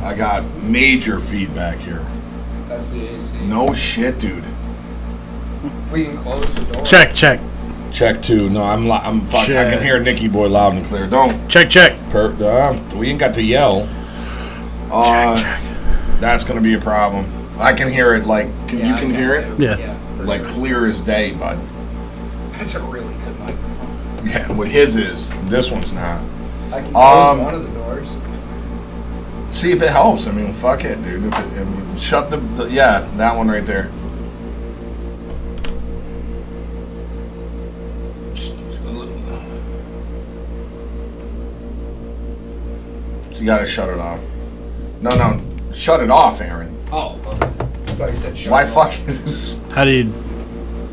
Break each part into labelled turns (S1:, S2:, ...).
S1: I got major feedback here.
S2: That's the AC.
S1: No shit, dude.
S2: We can close the door.
S3: Check, check.
S1: Check 2. No, I'm fucking. I can hear Nicky Boy loud and clear. Don't.
S3: Check, check.
S1: We ain't got to yell.
S3: Check.
S1: That's gonna be a problem. I can hear it. Like, you can hear it?
S3: Yeah.
S1: Like clear as day, bud.
S2: That's a really good microphone.
S1: Yeah. What his is. This one's not.
S2: I can close one of the doors.
S1: See if it helps. I mean, fuck it, dude. Shut the yeah, that one right there. You gotta shut it off. No, shut it off, Aaron.
S2: Oh, okay. I thought you said shut
S1: Why
S2: it off.
S1: fuck?
S3: How do you...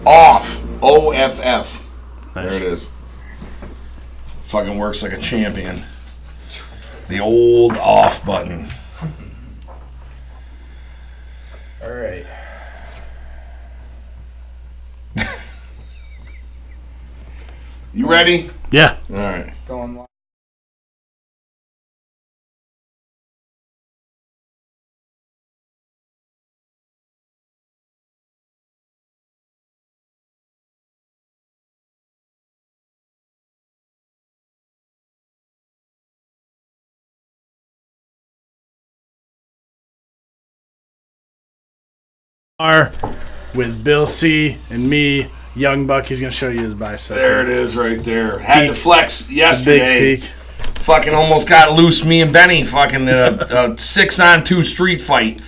S1: Off. OFF.
S3: Nice.
S1: There it is. Fucking works like a champion. The old off button.
S2: All right.
S1: You ready?
S3: Yeah.
S1: All right.
S2: Going live.
S3: With Bill C and me, Young Buck. He's gonna show you his bicep.
S1: There it is, right there. Had to flex yesterday.
S3: Big peak.
S1: Fucking almost got loose. Me and Benny fucking a 6-on-2 street fight.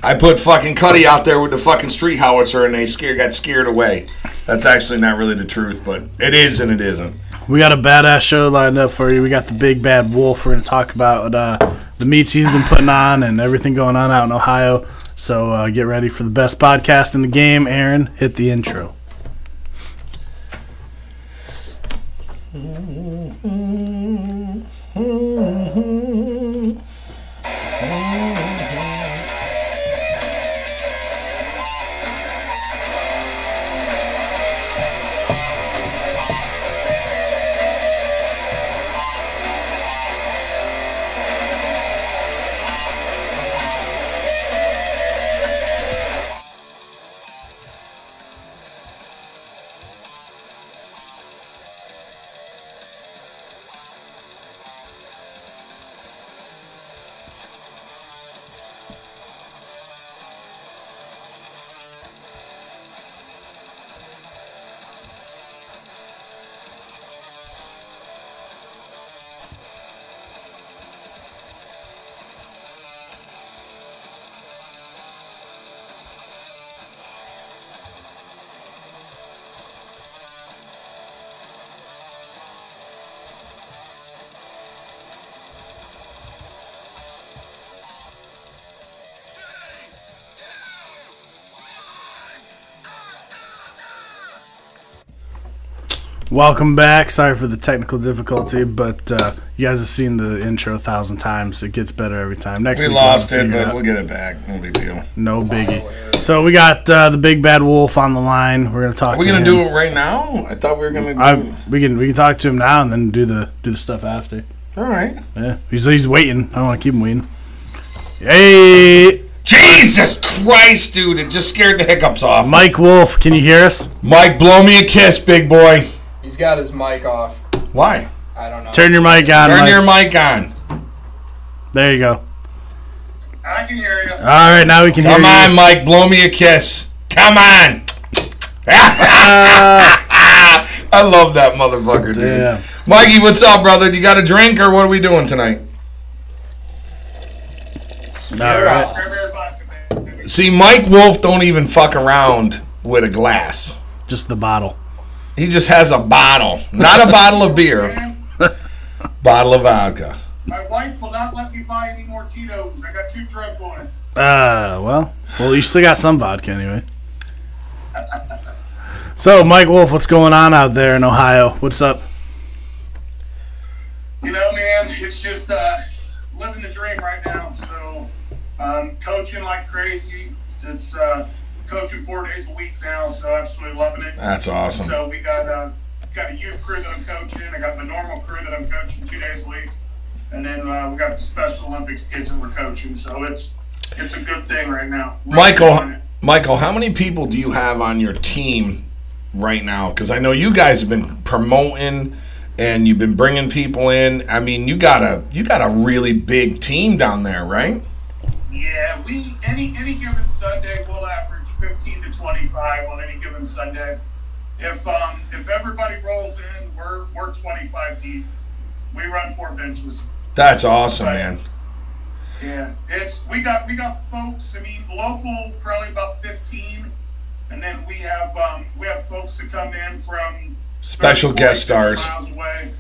S1: I put fucking Cuddy out there with the fucking street howitzer, and they got scared away. That's actually not really the truth, but it is and it isn't.
S3: We got a badass show lined up for you. We got the Big Bad Wolf. We're gonna talk about the meets he's been putting on and everything going on out in Ohio. So get ready for the best podcast in the game. Aaron, hit the intro. Welcome back. Sorry for the technical difficulty, but you guys have seen the intro 1,000 times. It gets better every time. Next
S1: We
S3: week
S1: lost it,
S3: we'll
S1: but we'll get it back. No big deal.
S3: No biggie. So we got the Big Bad Wolf on the line. We're gonna talk.
S1: Are we gonna do it right now? I thought we were gonna.
S3: We can talk to him now and then do the stuff after.
S1: All right.
S3: Yeah, he's waiting. I don't want to keep him waiting. Hey.
S1: Jesus Christ, dude! It just scared the hiccups off.
S3: Mike Wolf, can you hear us?
S1: Mike, blow me a kiss, big boy.
S2: He's got his mic off.
S1: Why?
S2: I don't know.
S3: Turn your mic on.
S1: Turn
S3: Mike.
S1: your mic on.
S3: There you go.
S4: I can hear you.
S3: All right, now we can hear you.
S1: Come on, Mike, blow me a kiss. Come on. I love that motherfucker, dude.
S3: Yeah.
S1: Mikey, what's up, brother? You got a drink or what are we doing tonight?
S3: All right.
S1: See, Mike Wolf don't even fuck around with a glass.
S3: Just the bottle.
S1: He just has a bottle. Not a bottle of beer. Bottle of vodka.
S4: My wife will not let me buy any more Tito's. I got too drunk on it.
S3: Well, you still got some vodka anyway. So, Mike Wolf, what's going on out there in Ohio? What's up?
S4: You know, man, it's just living the dream right now. So, coaching like crazy. It's coaching 4 days a week now, so absolutely loving it.
S1: That's awesome.
S4: So we got a youth crew that I'm coaching. I got my normal crew that I'm coaching 2 days a week. and then we got the Special Olympics kids that we're coaching. So it's a good thing right now.
S1: Michael, how many people do you have on your team right now? Because I know you guys have been promoting and you've been bringing people in. I mean, you got a really big team down there, right?
S4: Yeah, we any given Sunday we'll average 15 to 25 on any given Sunday. If everybody rolls in, we're 25 deep. We run 4 benches.
S1: That's awesome, man.
S4: Yeah, we got folks. I mean, local probably about 15, and then we have folks that come in from
S1: special guest stars
S4: miles away.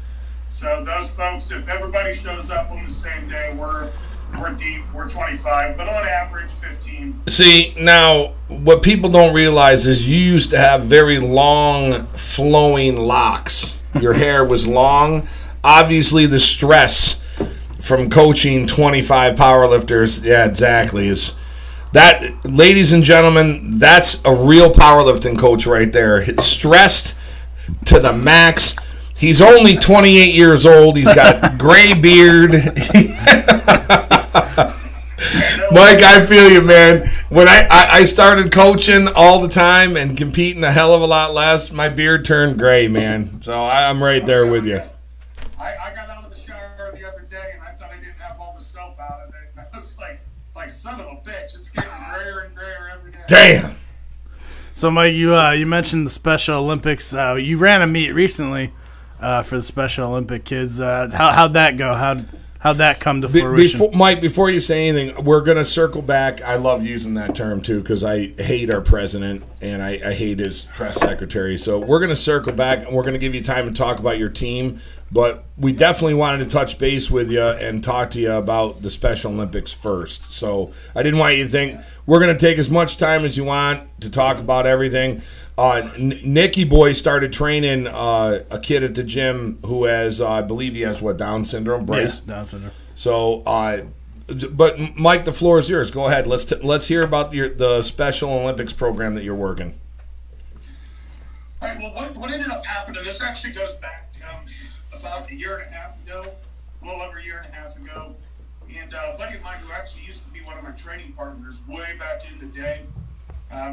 S4: So those folks, if everybody shows up on the same day, we're deep. We're 25, but on average 15.
S1: See, now what people don't realize is you used to have very long flowing locks. Your hair was long. Obviously, the stress from coaching 25 powerlifters, yeah, exactly, is that, ladies and gentlemen, that's a real powerlifting coach right there. It's stressed to the max. He's only 28 years old. He's got gray beard. Mike, I feel you, man. When I started coaching all the time and competing a hell of a lot less, my beard turned gray, man. So I'm right there with you.
S4: I got out of the shower the other day and I thought I didn't have all the soap out of it. I was like son of a bitch. It's getting grayer and grayer every day.
S1: Damn.
S3: So, Mike, you mentioned the Special Olympics. You ran a meet recently for the Special Olympic kids. How'd that go? How'd that come to fruition?
S1: Mike, before you say anything, we're going to circle back. I love using that term, too, because I hate our president and I hate his press secretary. So we're going to circle back, and we're going to give you time to talk about your team. But we definitely wanted to touch base with you and talk to you about the Special Olympics first. So I didn't want you to think we're going to take as much time as you want to talk about everything. Nicky Boy started training a kid at the gym who has, I believe he has, Down syndrome, Bryce?
S3: Yeah, Down syndrome.
S1: So, but Mike, the floor is yours. Go ahead. Let's hear about the Special Olympics program that you're working.
S4: All right, well, what ended up happening, this actually goes back about a year and a half ago, a little over a year and a half ago, and a buddy of mine who actually used to be one of my training partners way back in the day,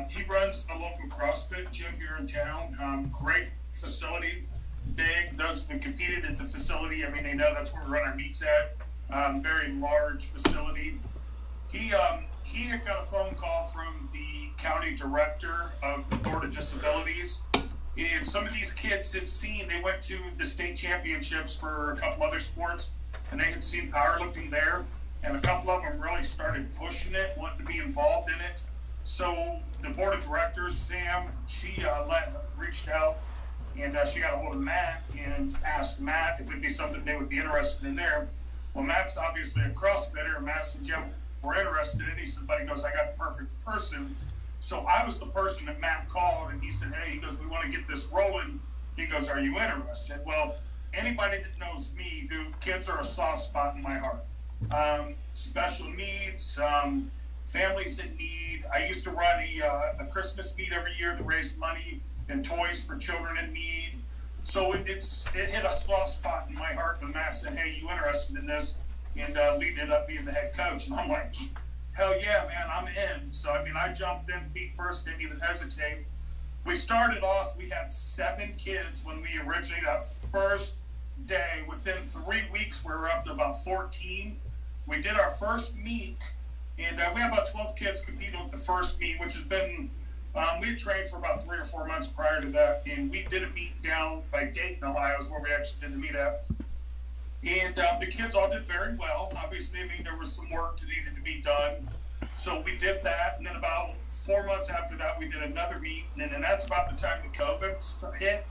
S4: he runs a local CrossFit gym here in town. Great facility, big. Those who competed at the facility, I mean, they know that's where we run our meets at. Very large facility. He had got a phone call from the county director of the Board of Disabilities, and some of these kids had seen, they went to the state championships for a couple other sports, and they had seen powerlifting there, and a couple of them really started pushing it, wanting to be involved in it. So the board of directors, Sam, she reached out, and she got a hold of Matt and asked Matt if it'd be something they would be interested in there. Well, Matt's obviously a CrossFitter, and Matt said, yeah, we're interested in it. He said, but he goes, I got the perfect person. So I was the person that Matt called, and he said, hey, he goes, we want to get this rolling. He goes, are you interested? Well, anybody that knows me, dude, kids are a soft spot in my heart. Special needs, families in need. I used to run a Christmas meet every year to raise money and toys for children in need. So it hit a soft spot in my heart when Matt said, hey, you interested in this? And Lee ended up being the head coach. And I'm like, hell yeah, man, I'm in. So, I mean, I jumped in feet first, didn't even hesitate. We started off, we had 7 kids when we originally, that first day. Within 3 weeks, we were up to about 14. We did our first meet, and we had about 12 kids competing with the first meet, which has been, we had trained for about 3 or 4 months prior to that, and we did a meet down by Dayton, Ohio, is where we actually did the meet at. And the kids all did very well. Obviously, I mean, there was some work that needed to be done. So we did that, and then about 4 months after that, we did another meet, and then that's about the time the COVID hit,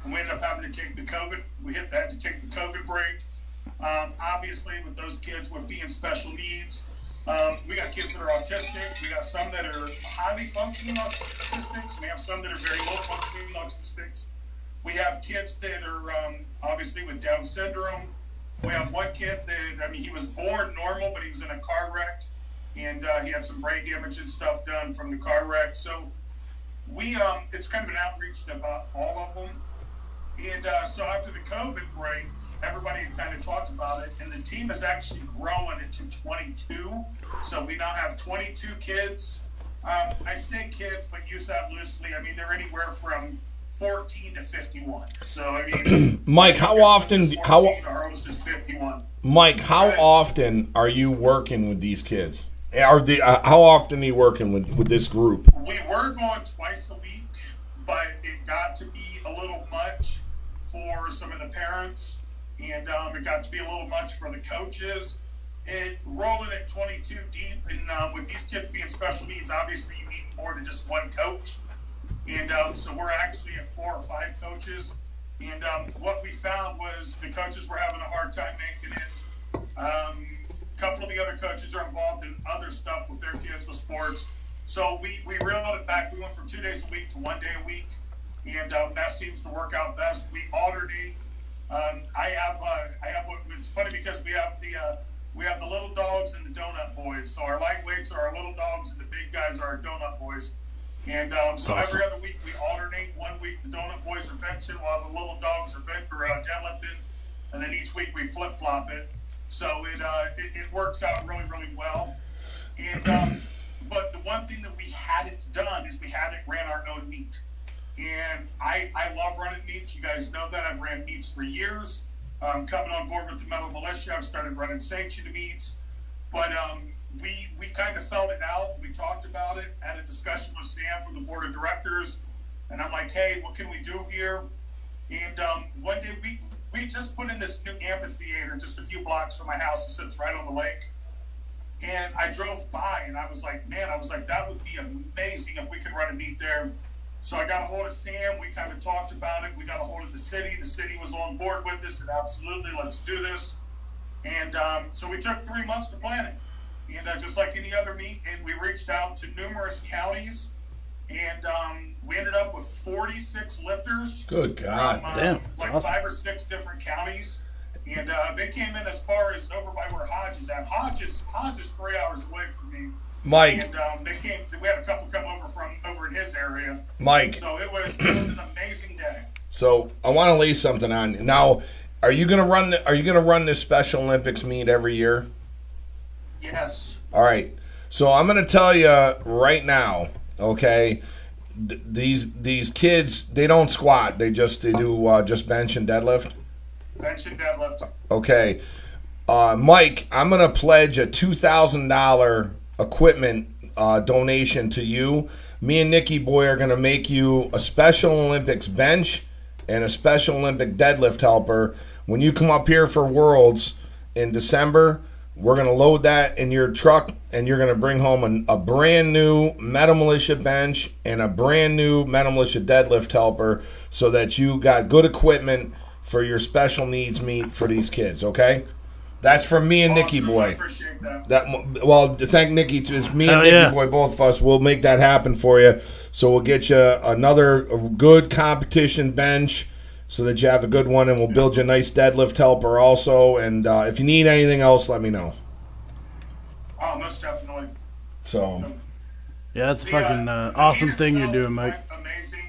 S4: and we ended up having to take the COVID. We had to take the COVID break. Obviously, with those kids with being special needs, we got kids that are autistic. We got some that are highly functioning autistics. We have some that are very low functioning autistics. We have kids that are obviously with Down syndrome. We have one kid that, I mean, he was born normal, but he was in a car wreck, and he had some brain damage and stuff done from the car wreck. So we, it's kind of an outreach to about all of them. And so after the COVID break, everybody kind of talked about it, and the team is actually growing it to 22. So we now have 22 kids. I say kids, but use that loosely. I mean, they're anywhere from 14 to 51. So I mean,
S1: Mike, how often?
S4: Our host is 51.
S1: Mike, how often are you working with these kids? How often are you working with this group?
S4: We were going twice a week, but it got to be a little much for some of the parents, and it got to be a little much for the coaches. It rolling at 22 deep, and with these kids being special needs, obviously you need more than just one coach. And so we're actually at 4 or 5 coaches. And what we found was the coaches were having a hard time making it. A couple of the other coaches are involved in other stuff with their kids with sports. So we reeled it back. We went from 2 days a week to 1 day a week. And that seems to work out best. We alternate. I have what it's funny because we have the little dogs and the donut boys. So our lightweights are our little dogs and the big guys are our donut boys. And so
S3: awesome.
S4: Every other week we alternate. 1 week the donut boys are benching while the little dogs are deadlifting, and then each week we flip flop it. So it works out really, really well. And but the one thing that we hadn't done is we hadn't ran our own meet. And I love running meets. You guys know that. I've ran meets for years. Coming on board with the Metal Militia, I've started running sanctioned meets. But we kind of felt it out. We talked about it, had a discussion with Sam from the board of directors. And I'm like, hey, what can we do here? And one day we just put in this new amphitheater just a few blocks from my house. It sits right on the lake. And I drove by and I was like, that would be amazing if we could run a meet there. So I got a hold of Sam. We kind of talked about it. We got a hold of the city. The city was on board with us and absolutely, let's do this. And so we took 3 months to plan it. And just like any other meet, and we reached out to numerous counties, and we ended up with 46 lifters.
S1: Good God.
S3: Damn,
S4: like
S3: awesome.
S4: 5 or 6 different counties. And they came in as far as over by where Hodge is at. Hodge is 3 hours away from me.
S1: Mike.
S4: And we had a couple come over from over in his area.
S1: Mike.
S4: So it was an amazing day.
S1: So I want to lay something on you. Now, are you gonna run this Special Olympics meet every year?
S4: Yes.
S1: All right. So I'm gonna tell you right now, okay? These kids, they don't squat. They do just bench and deadlift.
S4: Bench and deadlift.
S1: Okay. Mike, I'm gonna pledge a $2,000 equipment donation to you. Me and Nikki Boy are gonna make you a Special Olympics bench and a Special Olympic deadlift helper. When you come up here for Worlds in December, we're going to load that in your truck, and you're going to bring home a brand new Metal Militia bench and a brand new Metal Militia deadlift helper so that you got good equipment for your special needs meet for these kids, okay? That's from me and Nikki Boy.
S4: I appreciate that.
S1: Well, thank Nikki too. It's me and
S3: Hell
S1: Nikki
S3: yeah.
S1: Boy, both of us. We'll make that happen for you. So we'll get you another good competition bench so that you have a good one, and we'll build you a nice deadlift helper also. And if you need anything else, let me know.
S4: Oh, most definitely.
S1: So,
S3: Yeah, that's a
S4: The,
S3: fucking
S4: the
S3: awesome
S4: meet
S3: thing you're
S4: itself
S3: doing, Mike.
S4: went amazing.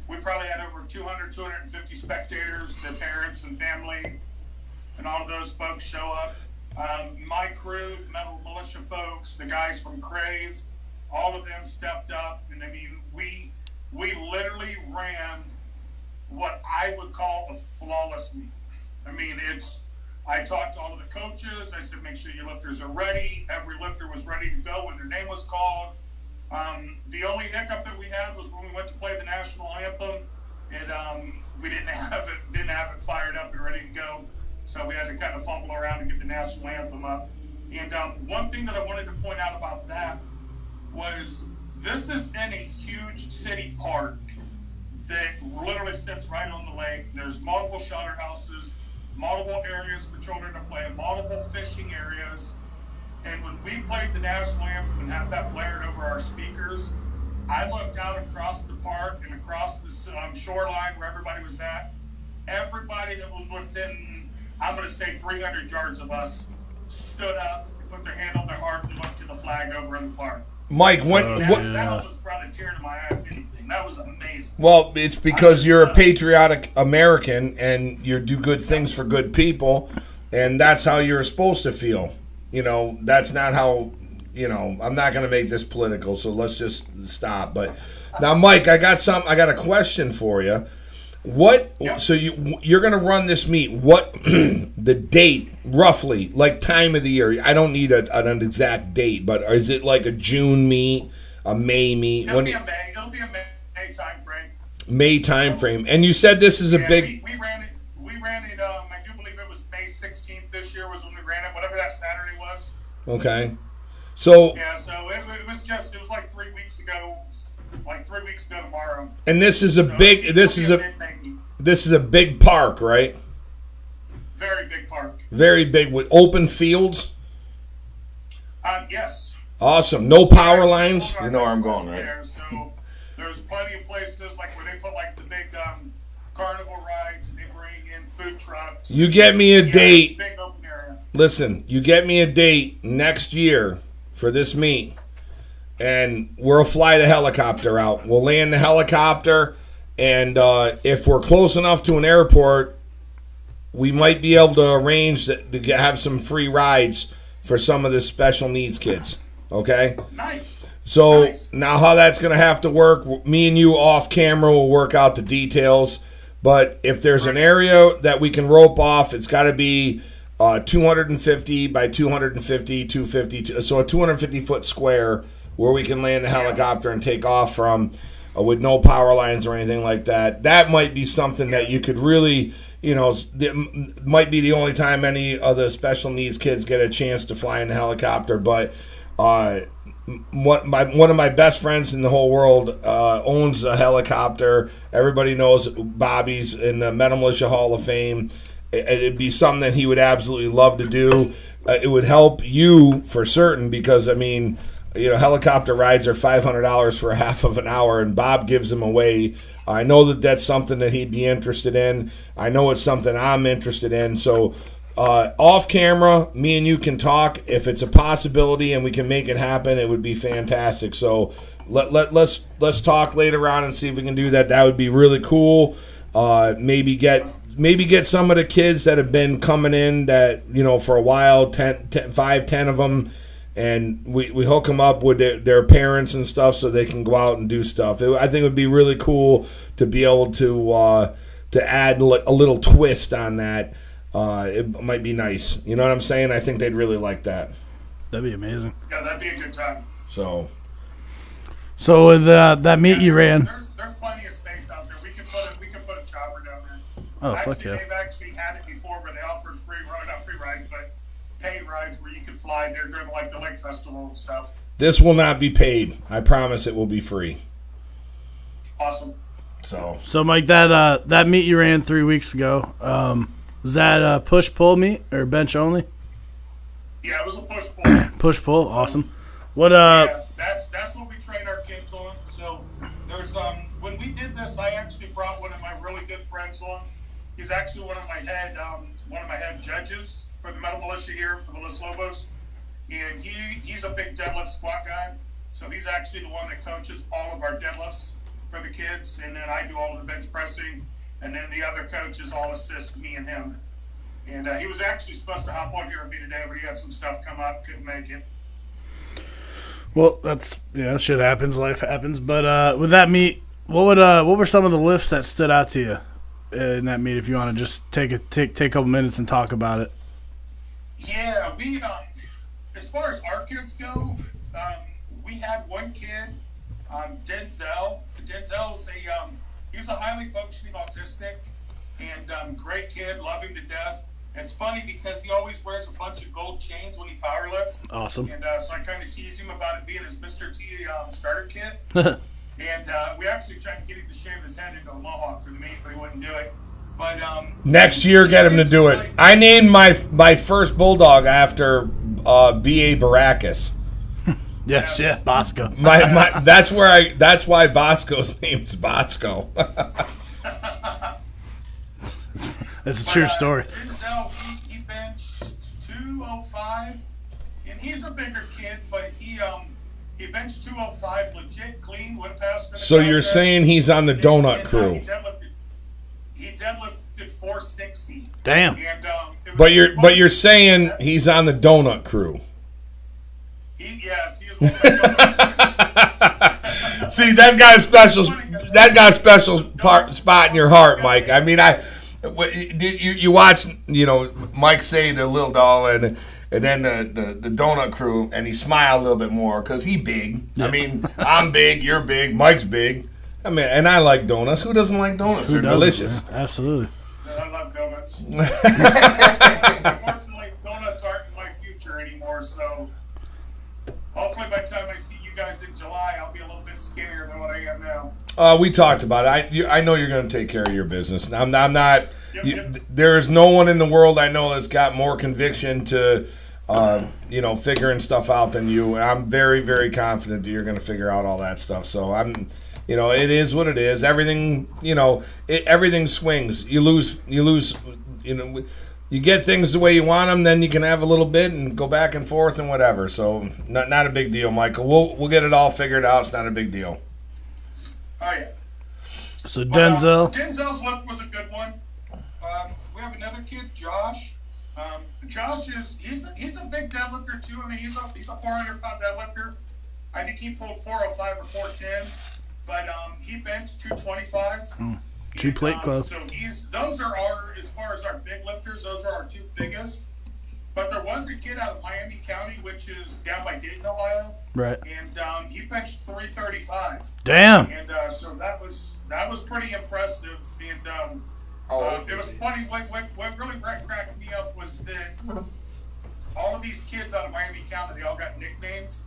S4: We probably had over 200, 250 spectators, the parents and family, and all of those folks show up. My crew, the Metal Militia folks, the guys from Crave, all of them stepped up. And I mean, we literally ran what I would call a flawless meet. I mean, I talked to all of the coaches. I said, make sure your lifters are ready. Every lifter was ready to go when their name was called. The only hiccup that we had was when we went to play the national anthem, and we didn't have it fired up and ready to go. So we had to kind of fumble around to get the national anthem up. And one thing that I wanted to point out about that was this is in a huge city park that literally sits right on the lake. There's multiple shelter houses, multiple areas for children to play, multiple fishing areas. And when we played the national anthem and had that blared over our speakers, I looked out across the park and across the shoreline where everybody was at. Everybody that was within, I'm going to say 300 yards of us, stood up, put their hand on their heart, and looked to the flag over in the park.
S1: Mike,
S4: That almost brought a tear to my eye, if anything. That was amazing. amazing.
S1: Well, it's because you're a patriotic American and you do good things for good people, and that's how you're supposed to feel. You know, that's not how, you know, I'm not going to make this political, so let's just stop. But now, Mike, I got a question for you. What?
S4: Yep.
S1: So you're going to run this meet? What the date roughly? Like time of the year? I don't need an exact date, but is it like a June meet, a May meet?
S4: It'll be a May time frame.
S1: May time frame. And you said this is a big.
S4: We ran it. I do believe it was May 16th this year was when we ran it. Whatever that Saturday was.
S1: Okay. So.
S4: Yeah. So it was like 3 weeks ago. Like 3 weeks ago tomorrow.
S1: And this is a big. This is a big park, right?
S4: Very big park.
S1: Very big with open fields.
S4: Yes.
S1: Awesome. No power lines. You know where I'm going, right?
S4: There, so there's plenty of places like where they put like the big carnival rides and they bring in food trucks.
S1: You get me a date.
S4: Big open area.
S1: Listen, you get me a date next year for this meet, and we'll fly the helicopter out. We'll land the helicopter, and if we're close enough to an airport, we might be able to arrange to have some free rides for some of the special needs kids. Okay?
S4: Nice.
S1: So
S4: Nice.
S1: Now how that's going to have to work, me and you off camera will work out the details. But if there's an area that we can rope off, it's got to be 250 by 250, 250, so a 250-foot square where we can land the helicopter and take off from with no power lines or anything like that. That might be something that you could really, you know, might be the only time any of the special needs kids get a chance to fly in the helicopter. But one of my best friends in the whole world owns a helicopter. Everybody knows Bobby's in the Metal Militia Hall of Fame. It'd be something that he would absolutely love to do. It would help you for certain because, I mean, you know, helicopter rides are $500 for a half of an hour, and Bob gives them away. I know that that's something that he'd be interested in. I know it's something I'm interested in. So off camera, me and you can talk. If it's a possibility and we can make it happen, it would be fantastic. So let's talk later on and see if we can do that. That would be really cool. Maybe get some of the kids that have been coming in that, you know, for a while, 5, 10 of them, and we hook them up with their parents and stuff so they can go out and do stuff. I think it would be really cool to be able to add a little twist on that. It might be nice. You know what I'm saying? I think they'd really like that.
S3: That'd be amazing.
S4: Yeah, that'd be a good time.
S1: So
S3: with that meet you ran.
S4: There's plenty of space out there. We can put a chopper down there.
S3: Oh, fuck yeah.
S4: They've actually had it before where they offered not free rides, but paid rides where you could fly there during like the lake festival and stuff.
S1: this will not be paid. I promise it will be free.
S4: Awesome.
S1: So
S3: Mike, that meet you ran 3 weeks ago, was that a push-pull meet or bench only?
S4: Yeah, it was a push-pull.
S3: Push-pull, awesome. What
S4: Yeah, that's what we train our kids on. So there's when we did this, I actually brought one of my really good friends on. He's actually one of my head judges for the Metal Militia here for the Los Lobos, and he's a big deadlift squat guy. So he's actually the one that coaches all of our deadlifts for the kids, and then I do all of the bench pressing, and then the other coaches all assist me and him. And he was actually supposed to hop on here with me today, but he had some stuff come up, couldn't make it.
S3: Well, that's shit happens, life happens. But with that meet, what were some of the lifts that stood out to you in that meet? If you want to just take a couple minutes and talk about it.
S4: Yeah, we as far as our kids go, we had one kid, Denzel. Denzel's he's a highly functioning autistic and great kid, love him to death. It's funny because he always wears a bunch of gold chains when he powerlifts.
S3: Awesome.
S4: And so I kind of tease him about it being his Mr. T starter kit. And we actually tried to get him to shave his head into a mohawk for the meet, but he wouldn't do it. But
S1: next year, get him to do it. I named my first bulldog after B.A. Baracus.
S3: Yes, yeah, Bosco.
S1: That's why Bosco's name's Bosco.
S3: It's a true story.
S4: Denzel, he benched 205, and he's a bigger kid, but He benched 205, legit, clean, would have passed.
S1: So you're saying he's on the donut crew?
S4: He deadlifted 460.
S3: Damn.
S4: And,
S1: But you're saying he's on the donut crew?
S4: Yes, he is one of the
S1: See, that got a special spot in your heart, Mike. I mean, you watch, Mike say the little doll and then the donut crew, and he smiled a little bit more because he big. Yeah. I mean, I'm big, you're big, Mike's big. I mean, and I like donuts. Who doesn't like donuts? They're delicious.
S3: Yeah, absolutely.
S4: I love donuts. Unfortunately, donuts aren't in my future anymore, so hopefully by the time I see you guys in July, I'll be a little bit skinnier than what I am now.
S1: We talked about it. I know you're going to take care of your business. I'm not.
S4: Yep.
S1: There is no one in the world I know that's got more conviction to, figuring stuff out than you. I'm very, very confident that you're going to figure out all that stuff. So I'm, it is what it is. Everything, everything swings. You lose. You get things the way you want them, then you can have a little bit and go back and forth and whatever. So not a big deal, Michael. We'll get it all figured out. It's not a big deal.
S4: Oh yeah.
S3: So Denzel.
S4: Denzel's look was a good one. We have another kid, Josh. Josh he's a big deadlifter too. I mean, he's a 400-pound deadlifter. I think he pulled 405 or 410, but he benched 225.
S3: 2 plate club.
S4: So those are as far as our big lifters, those are our 2 biggest. But there was a kid out of Miami County, which is down by Dayton, Ohio.
S3: Right.
S4: And he benched 335.
S3: Damn.
S4: And so that was pretty impressive. And it was funny. What really cracked me up was that all of these kids out of Miami County, they all got nicknames.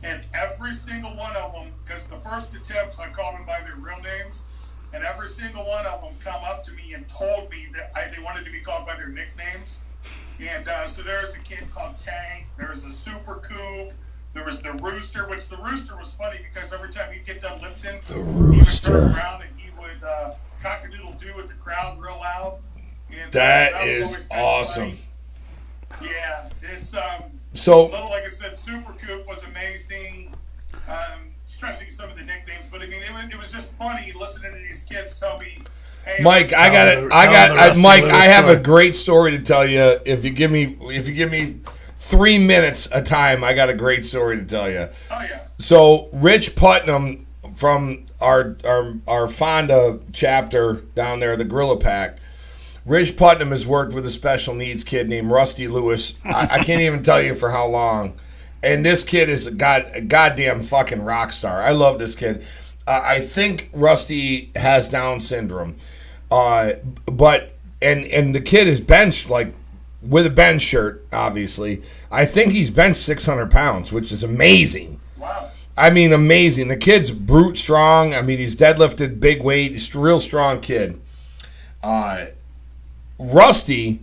S4: And every single one of them, because the first attempts I called them by their real names, and every single one of them come up to me and told me that they wanted to be called by their nicknames. And so there's a kid called Tank. There was a Super Coop. There was the Rooster, which the Rooster was funny because every time he'd get done lifting,
S1: the Rooster,
S4: he would turn around and he would cock-a-doodle-doo with the crowd real loud. And,
S1: that is awesome.
S4: Yeah, it's
S1: so
S4: little, like I said, Super Coop was amazing. Just trying to think of some of the nicknames, but I mean, it was just funny listening to these kids tell me. Hey,
S1: Mike, Mike, I have a great story to tell you. If you give me 3 minutes a time, I got a great story to tell you.
S4: Oh yeah.
S1: So Rich Putnam from our Fonda chapter down there, the Gorilla Pack. Rich Putnam has worked with a special needs kid named Rusty Lewis. I can't even tell you for how long. And this kid is a goddamn fucking rock star. I love this kid. I think Rusty has Down syndrome. But the kid is benched like with a bench shirt, obviously. I think he's benched 600 pounds, which is amazing.
S4: Wow.
S1: I mean, amazing. The kid's brute strong. I mean, he's deadlifted big weight. He's a real strong kid. Rusty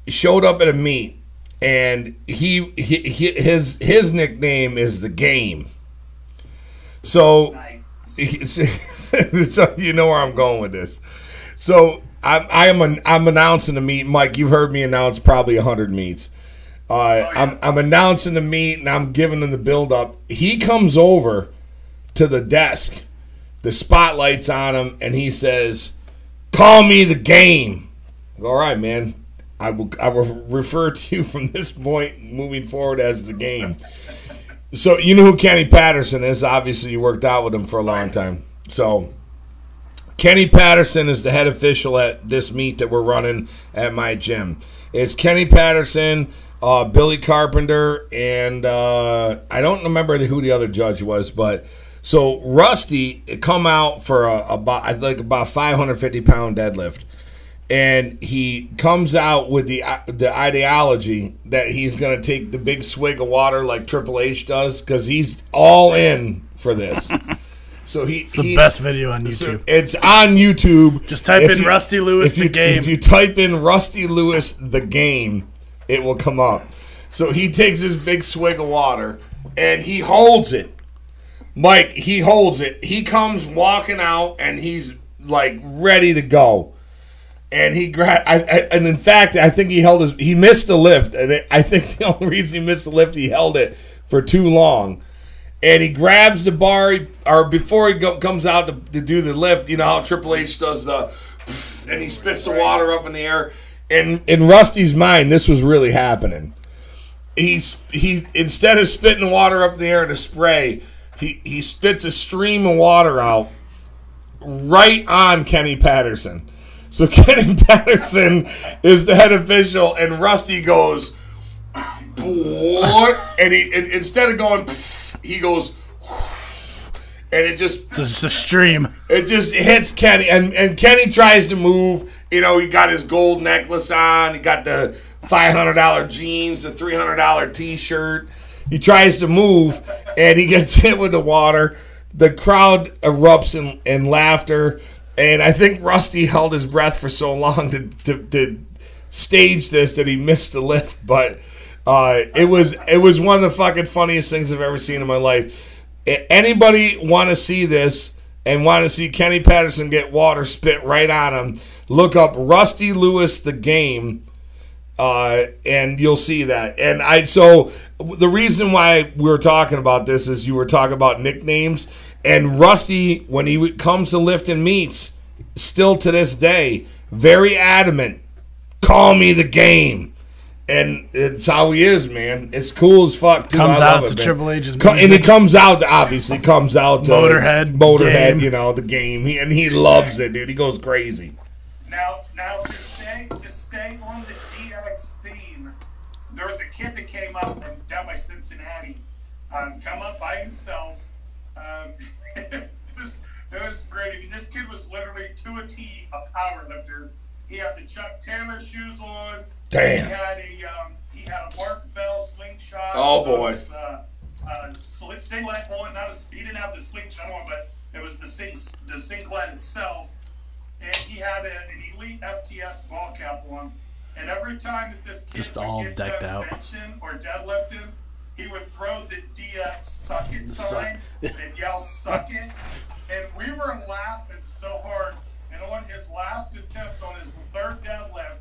S1: showed up at a meet, and his nickname is the Game. So, so you know where I'm going with this. So I'm announcing the meet. Mike, you've heard me announce probably 100 meets. I'm announcing the meet, and I'm giving him the build up. He comes over to the desk. The spotlight's on him, and he says, "Call me the Game." All right, man. I will refer to you from this point moving forward as the Game. So you know who Kenny Patterson is. Obviously, you worked out with him for a long time. So Kenny Patterson is the head official at this meet that we're running at my gym. It's Kenny Patterson, Billy Carpenter, and I don't remember who the other judge was, but so Rusty come out for about 550-pound deadlift. And he comes out with the ideology that he's going to take the big swig of water like Triple H does because he's all in for this. So it's the
S3: best video on YouTube.
S1: So it's on YouTube.
S3: Just type in Rusty Lewis the Game.
S1: If you type in Rusty Lewis the Game, it will come up. So he takes his big swig of water and he holds it. Mike, he holds it. He comes walking out and he's like ready to go. And and in fact, I think he missed the lift. And I think the only reason he missed the lift, he held it for too long. and he grabs the bar, or before he comes out to do the lift, you know how Triple H does the, and he spits the water up in the air. And in Rusty's mind, this was really happening. He instead of spitting water up in the air in a spray, he spits a stream of water out right on Kenny Patterson. So Kenny Patterson is the head official, and Rusty goes, what? And instead of going, he goes, and it just
S3: It's a stream.
S1: It just hits Kenny, and Kenny tries to move. You know, he got his gold necklace on. He got the $500 jeans, the $300 T-shirt. He tries to move, and he gets hit with the water. The crowd erupts in laughter, and I think Rusty held his breath for so long to stage this that he missed the lift. But it was one of the fucking funniest things I've ever seen in my life. Anybody want to see this and want to see Kenny Patterson get water spit right on him, look up Rusty Lewis the Game, and you'll see that. And so the reason why we were talking about this is you were talking about nicknames, and Rusty, when he comes to lifting meets, still to this day, very adamant, call me the Game. And it's how he is, man. It's cool as fuck, too.
S3: Comes
S1: I love
S3: out
S1: it,
S3: to
S1: man.
S3: Triple H's music.
S1: And he comes out, obviously, comes out to
S3: Motorhead, Game.
S1: you know, the Game. And he loves it, dude. He goes crazy.
S4: Now to stay on the DX theme, there was a kid that came up from down by Cincinnati, come up by himself. It was great. I mean, this kid was literally to a T a power lifter. He had the Chuck Taylor shoes on.
S1: Damn.
S4: He had a Mark Bell slingshot.
S1: Oh, boy.
S4: Singlet on. He didn't have the slingshot on, but it was the singlet itself. And he had an Elite FTS ball cap on. And every time that this kid
S3: Just
S4: would
S3: all
S4: get
S3: decked
S4: done
S3: out.
S4: benching or deadlifting, he would throw the DX suck it sign and yell suck it. And we were laughing so hard. And on his last attempt, on his third deadlift,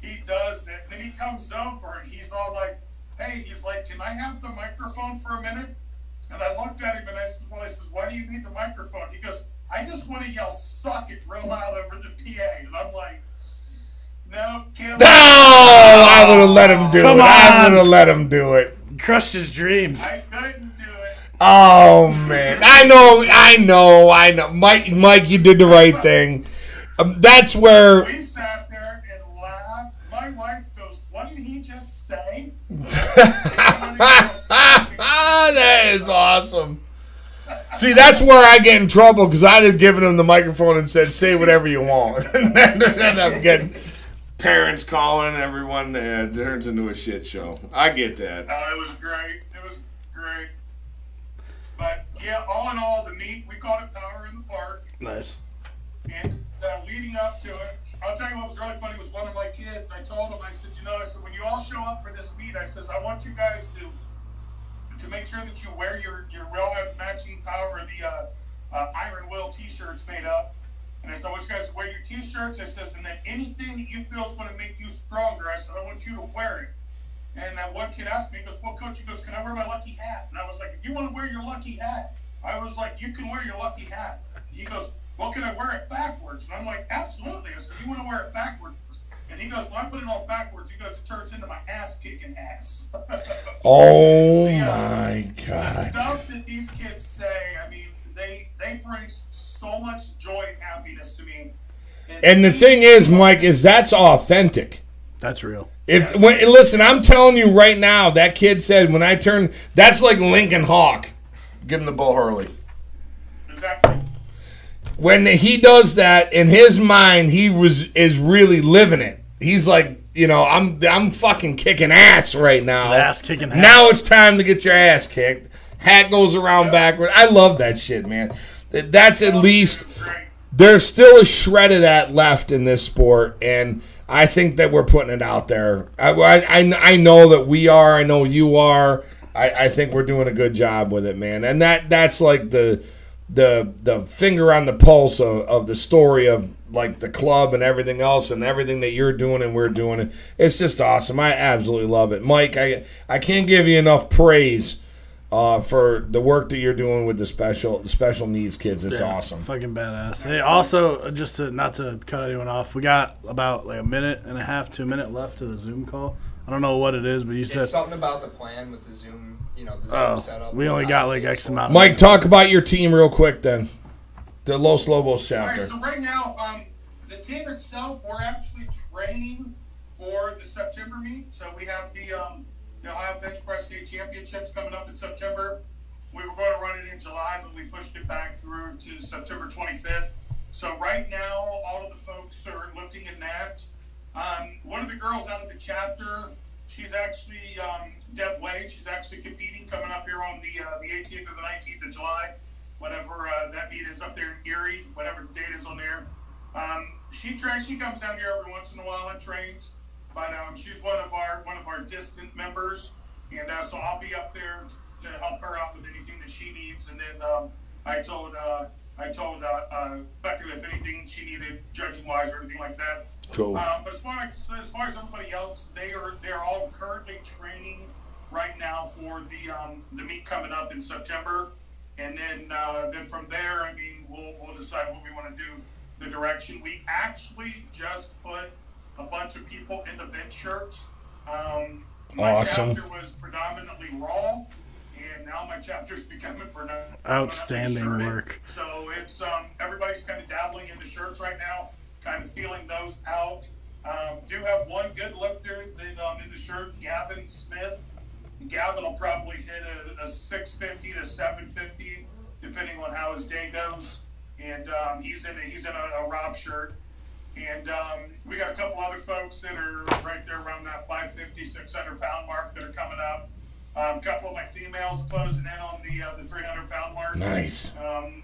S4: he does it. Then he comes over and he's all like, hey, he's like, can I have the microphone for a minute? And I looked at him and I said, why do you need the microphone? He goes, I just want to yell suck it real loud over the PA. And I'm like, no, can't.
S1: No! I would have let him do
S3: Come
S1: it. I
S3: on.
S1: would have let him do it.
S3: Crushed his dreams.
S4: I couldn't do it.
S1: Oh, man. I know. Mike, you did the right thing. That's where...
S4: We sat there and laughed. My wife goes, what did he just say?
S1: That is awesome. See, that's where I get in trouble because I'd have given him the microphone and said, say whatever you want. And then I'm getting parents calling, everyone. It turns into a shit show. I get that.
S4: It was great. It was great. But, yeah, all in all, the meet, we called it Power in the Park.
S3: Nice.
S4: And leading up to it, I'll tell you what was really funny was one of my kids. I told him, I said, when you all show up for this meet, I says, I want you guys to make sure that you wear your real matching power, the Iron Will T-shirts made up. And I said, I want you guys to wear your T-shirts. I says, and then anything that you feel is going to make you stronger, I said, I want you to wear it. And one kid asked me, he goes, well, Coach, he goes, can I wear my lucky hat? And I was like, if you want to wear your lucky hat, I was like, you can wear your lucky hat. And he goes, well, can I wear it backwards? And I'm like, absolutely. I said, you want to wear it backwards? And he goes, well, I put it all backwards. He goes, it turns into my ass-kicking ass.
S1: Oh, my God.
S4: The stuff that these kids say, I mean, they bring so much joy and happiness to me.
S1: And the thing is, Mike, is that's authentic.
S3: That's real.
S1: Listen, I'm telling you right now, that kid said when I turn, that's like Lincoln Hawk. Give him the Bull Hurley.
S4: Exactly.
S1: When he does that, in his mind, is really living it. He's like, I'm fucking kicking ass right now.
S3: His ass kicking hat.
S1: Now it's time to get your ass kicked. Hat goes around backward. I love that shit, man. That's at least, there's still a shred of that left in this sport, and I think that we're putting it out there. I know that we are. I know you are. I think we're doing a good job with it, man. And that's like the finger on the pulse of the story of like the club and everything else and everything that you're doing and we're doing. It's just awesome. I absolutely love it. Mike, I can't give you enough praise for the work that you're doing with the special needs kids. It's awesome.
S3: Fucking badass. Hey, also, just to not to cut anyone off, we got about like a minute and a half to a minute left to the Zoom call. I don't know what it is, but you said
S2: It's something about the plan with the Zoom, the Zoom setup.
S3: we only got like X amount.
S1: Mike, talk about your team real quick then. The Los Lobos chapter.
S4: All right, so right now, the team itself, we're actually training for the September meet. So we have the Ohio Bench Press State Championships coming up in September. We were going to run it in July, but we pushed it back through to September 25th. So right now, all of the folks are looking in that. One of the girls out of the chapter, she's actually Deb Wade. She's actually competing coming up here on the 18th or the 19th of July, whatever that meet is up there in Erie, whatever the date is on there. She comes down here every once in a while and trains, but she's one of our distant members, and so I'll be up there to help her out with anything that she needs. And then I told Becca if anything she needed judging wise or anything like that.
S1: Cool.
S4: But as far as everybody else, they're all currently training right now for the meet coming up in September, and then from there, I mean, we'll decide what we want to do. The direction. We actually just put a bunch of people in the bench shirts. My chapter was predominantly raw, and now my chapter's becoming predominantly
S3: outstanding
S4: shirted.
S3: work.
S4: So it's everybody's kind of dabbling in the shirts right now, kind of feeling those out. Do have one good look there in the shirt, Gavin Smith. Gavin will probably hit a 650 to 750, depending on how his day goes. And he's in a Rob shirt. And we got a couple other folks that are right there around that 550, 600 pound mark that are coming up. A couple of my females closing in on the 300 pound mark.
S1: Nice.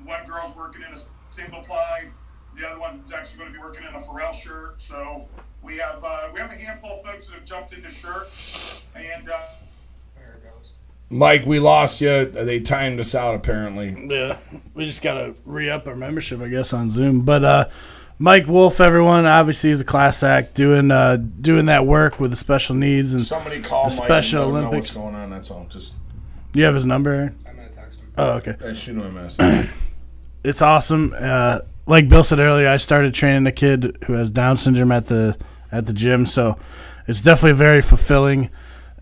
S4: One girl's working in a single ply. The other one's actually going to be working in a Pharrell shirt. So we have a handful of folks that have jumped into shirts. And there it goes.
S1: Mike, we lost you. They timed us out apparently.
S3: Yeah, we just gotta re-up our membership, I guess, on Zoom. But Mike Wolf, everyone, obviously he's a class act doing that work with the special needs and
S1: Somebody call
S3: the
S1: Mike
S3: Special
S1: and let him know
S3: Olympics.
S1: what's going on. That's all. Just
S3: you have his number, Aaron?
S2: I'm going to text him.
S3: Oh, okay.
S1: shoot him a message.
S3: It's awesome. Like Bill said earlier, I started training a kid who has Down syndrome at the gym, so it's definitely very fulfilling.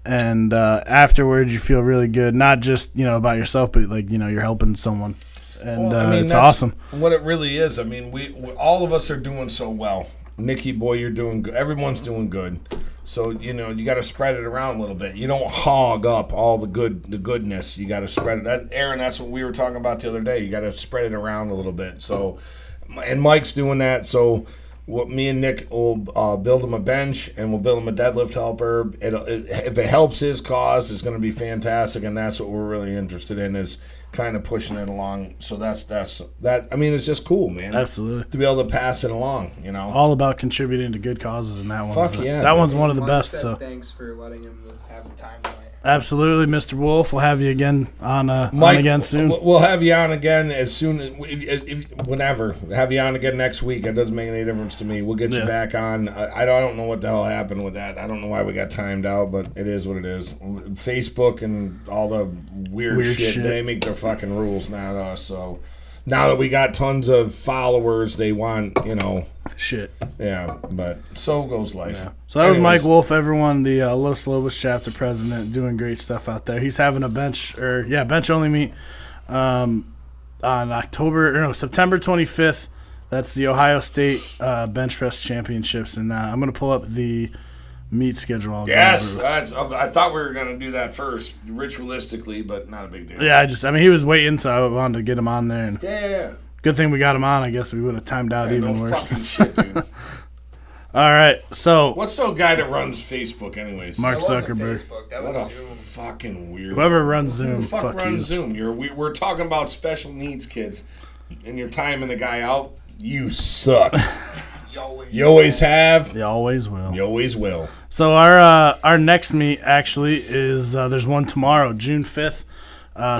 S3: And afterwards, you feel really good, not just about yourself, but like you're helping someone, and it's awesome.
S1: What it really is. I mean, we all of us are doing so well. Nikki, boy, you're doing good. Everyone's doing good. So you got to spread it around a little bit. You don't hog up all the goodness. You got to spread it. Aaron, that's what we were talking about the other day. You got to spread it around a little bit. So, and Mike's doing that. So, me and Nick will build him a bench and we'll build him a deadlift helper. If it helps his cause, it's going to be fantastic, and that's what we're really interested in, is kind of pushing it along. So that's that. I mean, it's just cool, man.
S3: Absolutely.
S1: To be able to pass it along,
S3: All about contributing to good causes, and that one's
S1: yeah,
S3: that
S1: dude.
S3: one's one of the
S2: Mike
S3: best.
S2: said
S3: So
S2: thanks for letting him have the time tonight.
S3: absolutely, Mr. Wolf, we'll have you again on
S1: Mike,
S3: again soon.
S1: We'll have you on again as soon as whenever. Have you on again next week. It doesn't make any difference to me. We'll get you back on. I don't know what the hell happened with that. I don't know why we got timed out, but it is what it is. Facebook and all the weird shit, they make their fucking rules now to us. So now that we got tons of followers, they want,
S3: Shit.
S1: Yeah, but so goes life. Yeah.
S3: So that was Mike Wolf, everyone, the Los Lobos chapter president, doing great stuff out there. He's having a bench only meet on September 25th. That's the Ohio State Bench Press Championships, and I'm going to pull up the meet schedule.
S1: Yes, I thought we were going to do that first, ritualistically, but not a big deal.
S3: Yeah, he was waiting, so I wanted to get him on there. And
S1: yeah.
S3: Good thing we got him on. I guess we would have timed out even worse.
S1: Fucking shit, dude.
S3: All right, so
S1: what's the guy that runs Facebook, anyways?
S3: Mark Zuckerberg.
S2: Facebook. That
S1: what
S2: was
S1: a
S2: Zoom.
S1: fucking weird.
S3: Whoever runs Zoom,
S1: Who the fuck runs
S3: you.
S1: Zoom? We're talking about special needs kids, and you're timing the guy out. You suck. You always have.
S3: You always will.
S1: You always will.
S3: So our next meet actually is there's one tomorrow, June 5th.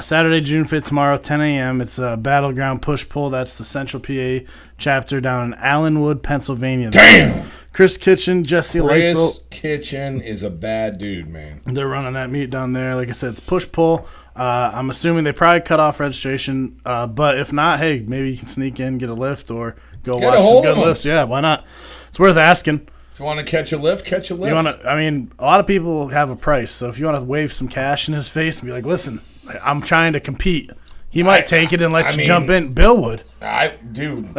S3: Saturday, June 5th, tomorrow, 10 a.m. It's a Battleground Push-Pull. That's the Central PA chapter down in Allenwood, Pennsylvania.
S1: Damn!
S3: Chris Kitchen, Jesse Leitzel.
S1: Chris Kitchen is a bad dude, man.
S3: They're running that meet down there. Like I said, it's push-pull. I'm assuming they probably cut off registration, but if not, hey, maybe you can sneak in, get a lift, or go watch some good lifts. Yeah, why not? It's worth asking.
S1: If you want to catch a lift, catch a lift.
S3: I mean, a lot of people have a price, so if you want to wave some cash in his face and be like, listen, I'm trying to compete, he might take it and let you jump in. Bill would.
S1: Dude.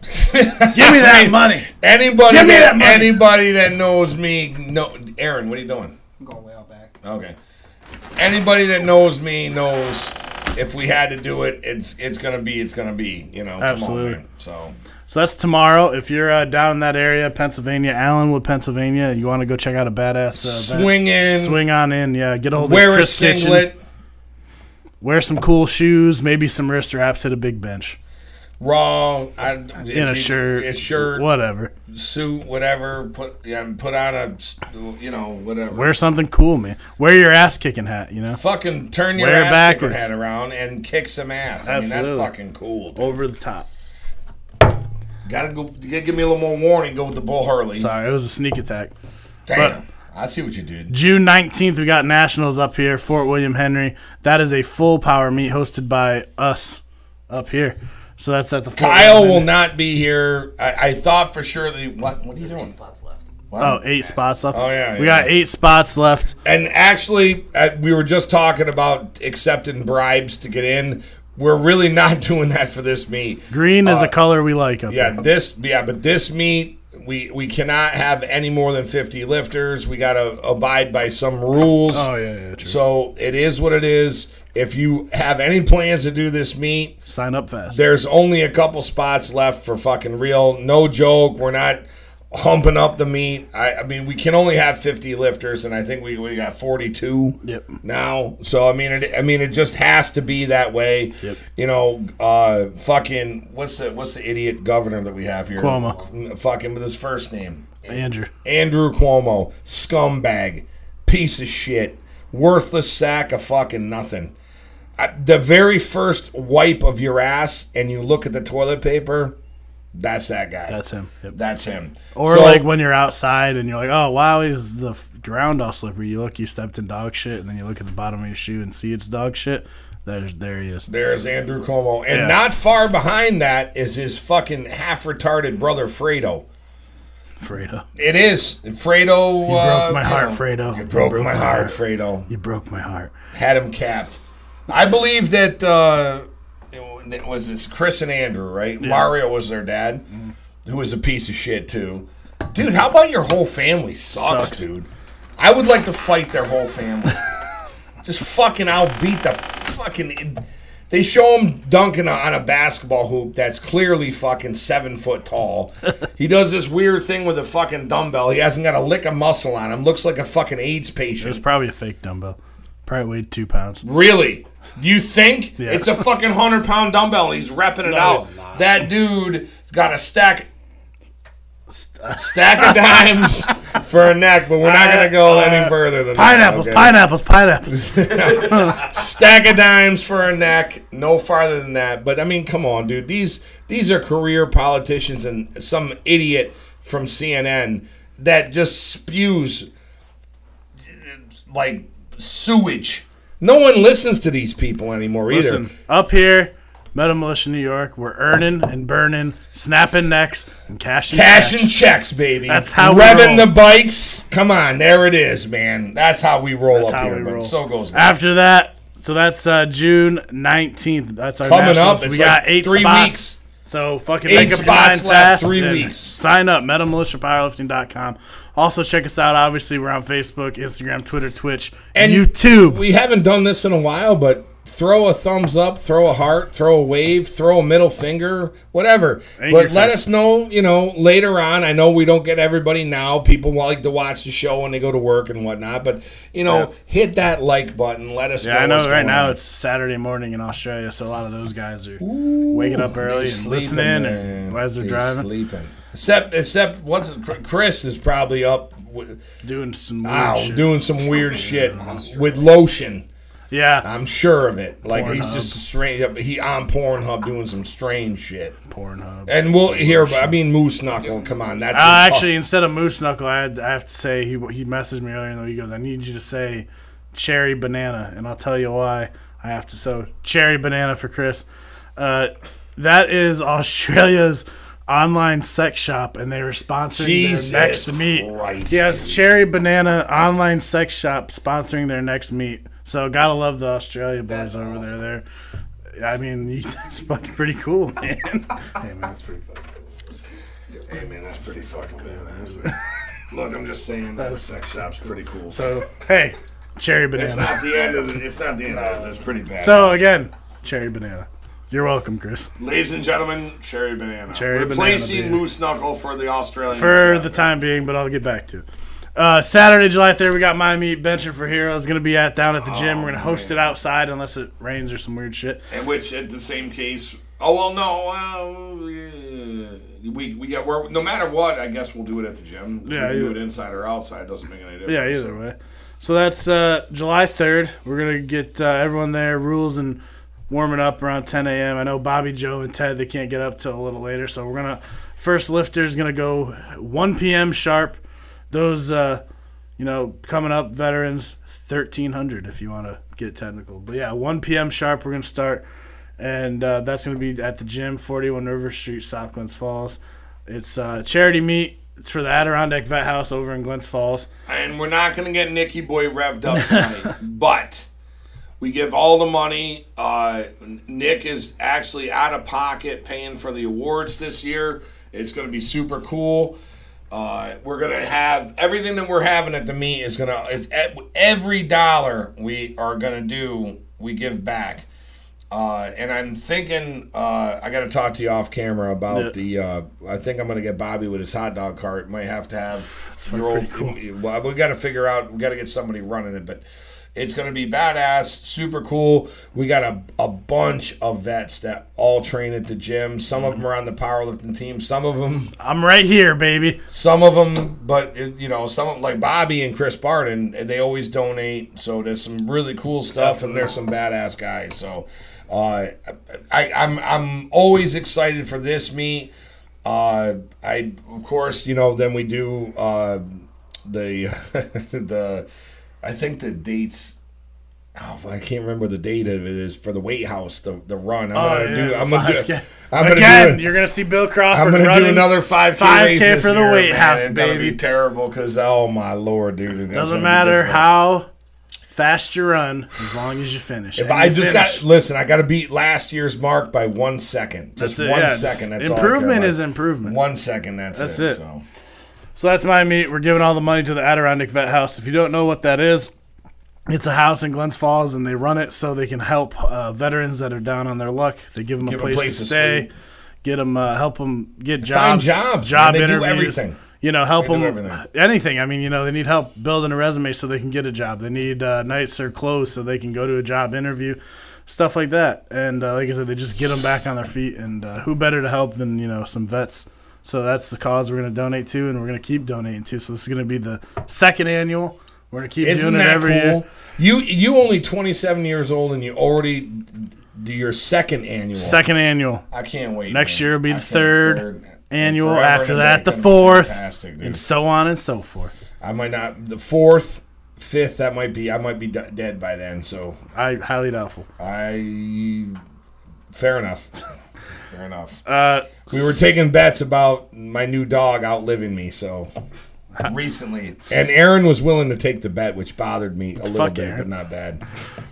S3: Give me that money.
S1: Anybody that knows me, Aaron, what are you doing?
S2: I'm going way out back.
S1: Okay. Anybody that knows me knows if we had to do it, it's gonna be. You know,
S3: absolutely.
S1: Come on, man.
S3: So that's tomorrow. If you're down in that area, Pennsylvania, Allenwood, Pennsylvania, you want to go check out a badass swing on in. Yeah, get a hold of Chris
S1: Wear a singlet.
S3: Kitchen. Wear some cool shoes, maybe some wrist wraps, hit a big bench.
S1: Wrong.
S3: In a shirt, whatever.
S1: Suit, whatever. Put on a, whatever.
S3: Wear something cool, man. Wear your ass kicking hat,
S1: Fucking turn your ass kicking hat around and kick some ass.
S3: Absolutely.
S1: I mean, that's fucking cool, dude.
S3: Over the top.
S1: Gotta give me a little more warning. Go with the Bull Hurley.
S3: Sorry, it was a sneak attack.
S1: Damn. I see what you did.
S3: June 19th, we got Nationals up here, Fort William Henry. That is a full power meet hosted by us up here. So that's at the
S1: Kyle will not be here. I thought for sure that what are you doing?
S2: 8 spots left.
S1: What?
S3: Oh, 8 spots left.
S1: Oh, yeah.
S3: We got 8 spots left.
S1: And actually, we were just talking about accepting bribes to get in. We're really not doing that for this meet.
S3: Green is a color we like up
S1: here.
S3: Yeah,
S1: but this meet, we cannot have any more than 50 lifters. We got to abide by some rules.
S3: Oh, yeah, true.
S1: So it is what it is. If you have any plans to do this meet,
S3: sign up fast.
S1: There's only a couple spots left for fucking real. No joke. We're not humping up the meet. I mean, we can only have 50 lifters, and I think we got 42 now. So I mean, it just has to be that way.
S3: Yep.
S1: Fucking what's the idiot governor that we have here?
S3: Cuomo.
S1: Fucking with his first name.
S3: Andrew
S1: Cuomo. Scumbag. Piece of shit. Worthless sack of fucking nothing. The very first wipe of your ass, and you look at the toilet paper. That's that guy.
S3: That's him. Yep.
S1: That's him.
S3: Or like when you're outside and you're like, oh, wow, is the ground all slippery? You look, you stepped in dog shit, and then you look at the bottom of your shoe and see it's dog shit. There he is.
S1: There's Andrew Cuomo. And not far behind that is his fucking half-retarded brother, Fredo. It is. Fredo.
S3: You broke my heart, Fredo.
S1: You broke my heart, Fredo.
S3: You broke my heart.
S1: Had him capped. I believe that... it was this Chris and Andrew, right? Yeah. Mario was their dad, who was a piece of shit too. Dude, how about your whole family sucks, dude? I would like to fight their whole family. Just fucking outbeat the fucking... They show him dunking on a basketball hoop that's clearly fucking 7 foot tall. He does this weird thing with a fucking dumbbell. He hasn't got a lick of muscle on him. Looks like a fucking AIDS patient.
S3: It was probably a fake dumbbell. Probably weighed 2 pounds.
S1: Really? You think?
S3: Yeah.
S1: It's a fucking 100-pound dumbbell. He's repping it out. That dude's got a stack of dimes for a neck, but we're not going to go any further than
S3: pineapples,
S1: that.
S3: Pineapples.
S1: Stack of dimes for a neck, no farther than that. But, I mean, come on, dude. These are career politicians and some idiot from CNN that just spews, like, sewage. No one listens to these people anymore either.
S3: Listen, up here, Metal Militia, New York, we're earning and burning, snapping necks, and cashing
S1: checks, baby.
S3: That's how
S1: we roll.
S3: Revving
S1: the bikes. Come on, there it is, man. That's how we roll up here. But so goes that.
S3: After that, so that's June 19th. That's our
S1: coming
S3: nationals.
S1: up. It's
S3: we got 8
S1: 3
S3: spots.
S1: Weeks.
S3: So fucking
S1: 8
S3: make up your
S1: spots
S3: mind
S1: left.
S3: fast.
S1: 3 weeks.
S3: Sign up, metalmilitiapowerlifting.com. Also check us out. Obviously, we're on Facebook, Instagram, Twitter, Twitch, and YouTube.
S1: We haven't done this in a while, but throw a thumbs up, throw a heart, throw a wave, throw a middle finger, whatever. But let us know, later on. I know we don't get everybody now. People like to watch the show when they go to work and whatnot. But, hit that like button. Let us know.
S3: I know right now it's Saturday morning in Australia, so a lot of those guys are waking up early and listening and as they're driving.
S1: Sleeping. Except Chris is probably up
S3: doing some
S1: weird shit with lotion.
S3: Yeah,
S1: I'm sure of it. Like
S3: Pornhub.
S1: He's just strange. He on Pornhub doing some strange shit.
S3: Pornhub.
S1: And we'll hear. Moose Knuckle. Come on, that's
S3: actually instead of Moose Knuckle, I have to say he messaged me earlier. Though he goes, I need you to say cherry banana, and I'll tell you why I have to. So cherry banana for Chris. That is Australia's online sex shop, and they were sponsoring their next meet. Yes, dude. Cherry Banana online sex shop sponsoring their next meet. So gotta love the Australia boys over there. I mean, it's fucking pretty cool, man. Hey man, that's pretty fucking cool.
S1: Hey man, that's pretty fucking badass. Look, I'm just saying that the sex shop's pretty cool.
S3: So hey, cherry banana.
S1: It's not the end of it. It's not the end of it. It's pretty bad.
S3: So again, cherry banana. You're welcome, Chris.
S1: Ladies and gentlemen, cherry banana.
S3: Replacing
S1: banana, moose knuckle for the Australian.
S3: For the time being, but I'll get back to it. Saturday, July 3rd, we got my meet benching for Heroes. Going to be down at the gym. We're going to host it outside unless it rains or some weird shit.
S1: And which, at the same case, no matter what, I guess we'll do it at the gym. Yeah, we can do it inside or outside. Doesn't make any difference.
S3: Yeah, either way. So that's July 3rd. We're going to get everyone there. Rules and warming up around 10 a.m. I know Bobby, Joe, and Ted, they can't get up till a little later. So we're going to, first lifter's going to go 1 p.m. sharp. Those, coming up, veterans, 1,300 if you want to get technical. But, yeah, 1 p.m. sharp we're going to start. And that's going to be at the gym, 41 River Street, South Glens Falls. It's a charity meet. It's for the Adirondack Vet House over in Glens Falls.
S1: And we're not going to get Nicky Boy revved up tonight. But we give all the money. Nick is actually out of pocket paying for the awards this year. It's going to be super cool. We're going to have everything that we're having at the meet is going to – every dollar we are going to do, we give back. And I'm thinking I got to talk to you off camera about I think I'm going to get Bobby with his hot dog cart. Might have to have your old cool. Well, we got to figure out, we got to get somebody running it, but it's going to be badass, super cool. We got a bunch of vets that all train at the gym. Some of them are on the powerlifting team. Some of them,
S3: I'm right here, baby.
S1: Some of them, but some of them, like Bobby and Chris Barton, they always donate. So there's some really cool stuff, and there's some badass guys. So I'm always excited for this meet. Of course, then we do the I think the dates. I can't remember the date of it is for the weight house, the run. I'm
S3: gonna see Bill Crawford.
S1: I'm gonna do another 5K race this
S3: for the
S1: year,
S3: weight house,
S1: it's
S3: baby.
S1: Gonna be terrible because oh my lord, dude.
S3: Doesn't matter how fast you run as long as you finish.
S1: If I just I got to beat last year's mark by 1 second. Just 1 second. That's
S3: improvement is improvement.
S1: 1 second. That's it.
S3: So that's my meet. We're giving all the money to the Adirondack Vet House. If you don't know what that is, it's a house in Glens Falls, and they run it so they can help veterans that are down on their luck. They give them a place to stay, get them, help them get jobs, job interviews, do
S1: everything.
S3: Help them anything. I mean, they need help building a resume so they can get a job. They need nights or clothes so they can go to a job interview, stuff like that. And like I said, they just get them back on their feet. And who better to help than some vets? So that's the cause we're going to donate to, and we're going to keep donating to. So this is going to be the second annual. We're going to keep doing it every year.
S1: You only 27 years old, and you already do your second annual.
S3: Second annual.
S1: I can't wait.
S3: Next year will be the third annual. After that, the fourth, and so on and so forth.
S1: I might not. The fourth, fifth, I might be dead by then. So
S3: I highly doubtful.
S1: Fair enough. Fair enough. We were taking bets about my new dog outliving me, so recently. And Aaron was willing to take the bet, which bothered me a little bit, but not bad.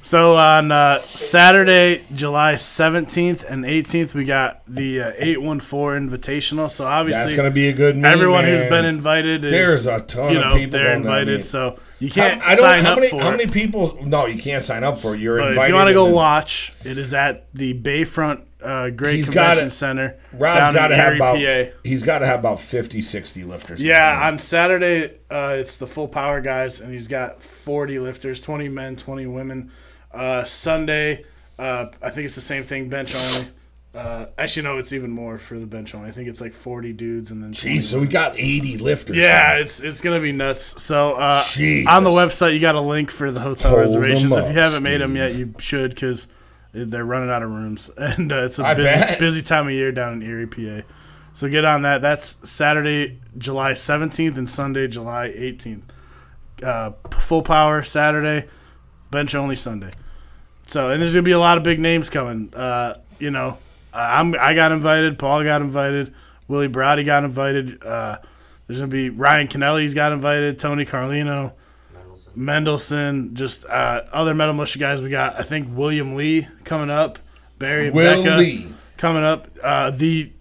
S3: So on Saturday, July 17th and 18th, we got the 814 Invitational. So obviously,
S1: that's going to be a good meet,
S3: everyone who's been invited is,
S1: there's a ton of people.
S3: They're invited, so you can't sign up for it.
S1: How many people? No, you can't sign up for it. You're invited.
S3: If you want to go watch, it is at the Bayfront Great Convention Center.
S1: Rob's got to have about. He's got to have about 50, 60 lifters.
S3: Yeah, on Saturday it's the full power guys, and he's got 40 lifters, 20 men, 20 women. Sunday, I think it's the same thing, bench only. Actually, no, it's even more for the bench only. I think it's like 40 dudes and then.
S1: Jeez, so we got 80 lifters.
S3: Yeah, now. It's gonna be nuts. So on the website, you got a link for the hotel reservations. If you haven't made them yet, you should because they're running out of rooms, and it's a busy time of year down in Erie, PA. So get on that. That's Saturday, July 17th, and Sunday, July 18th. Full power Saturday. bench only Sunday. So, and there's gonna be a lot of big names coming. You know, I got invited. Paul got invited. Willie Browdy got invited. There's gonna be Ryan Kennelly's got invited. Tony Carlino, Mendelson, just other Metal Militia guys. We got, I think, William Lee coming up. Barry and Becca
S1: Lee
S3: coming up. The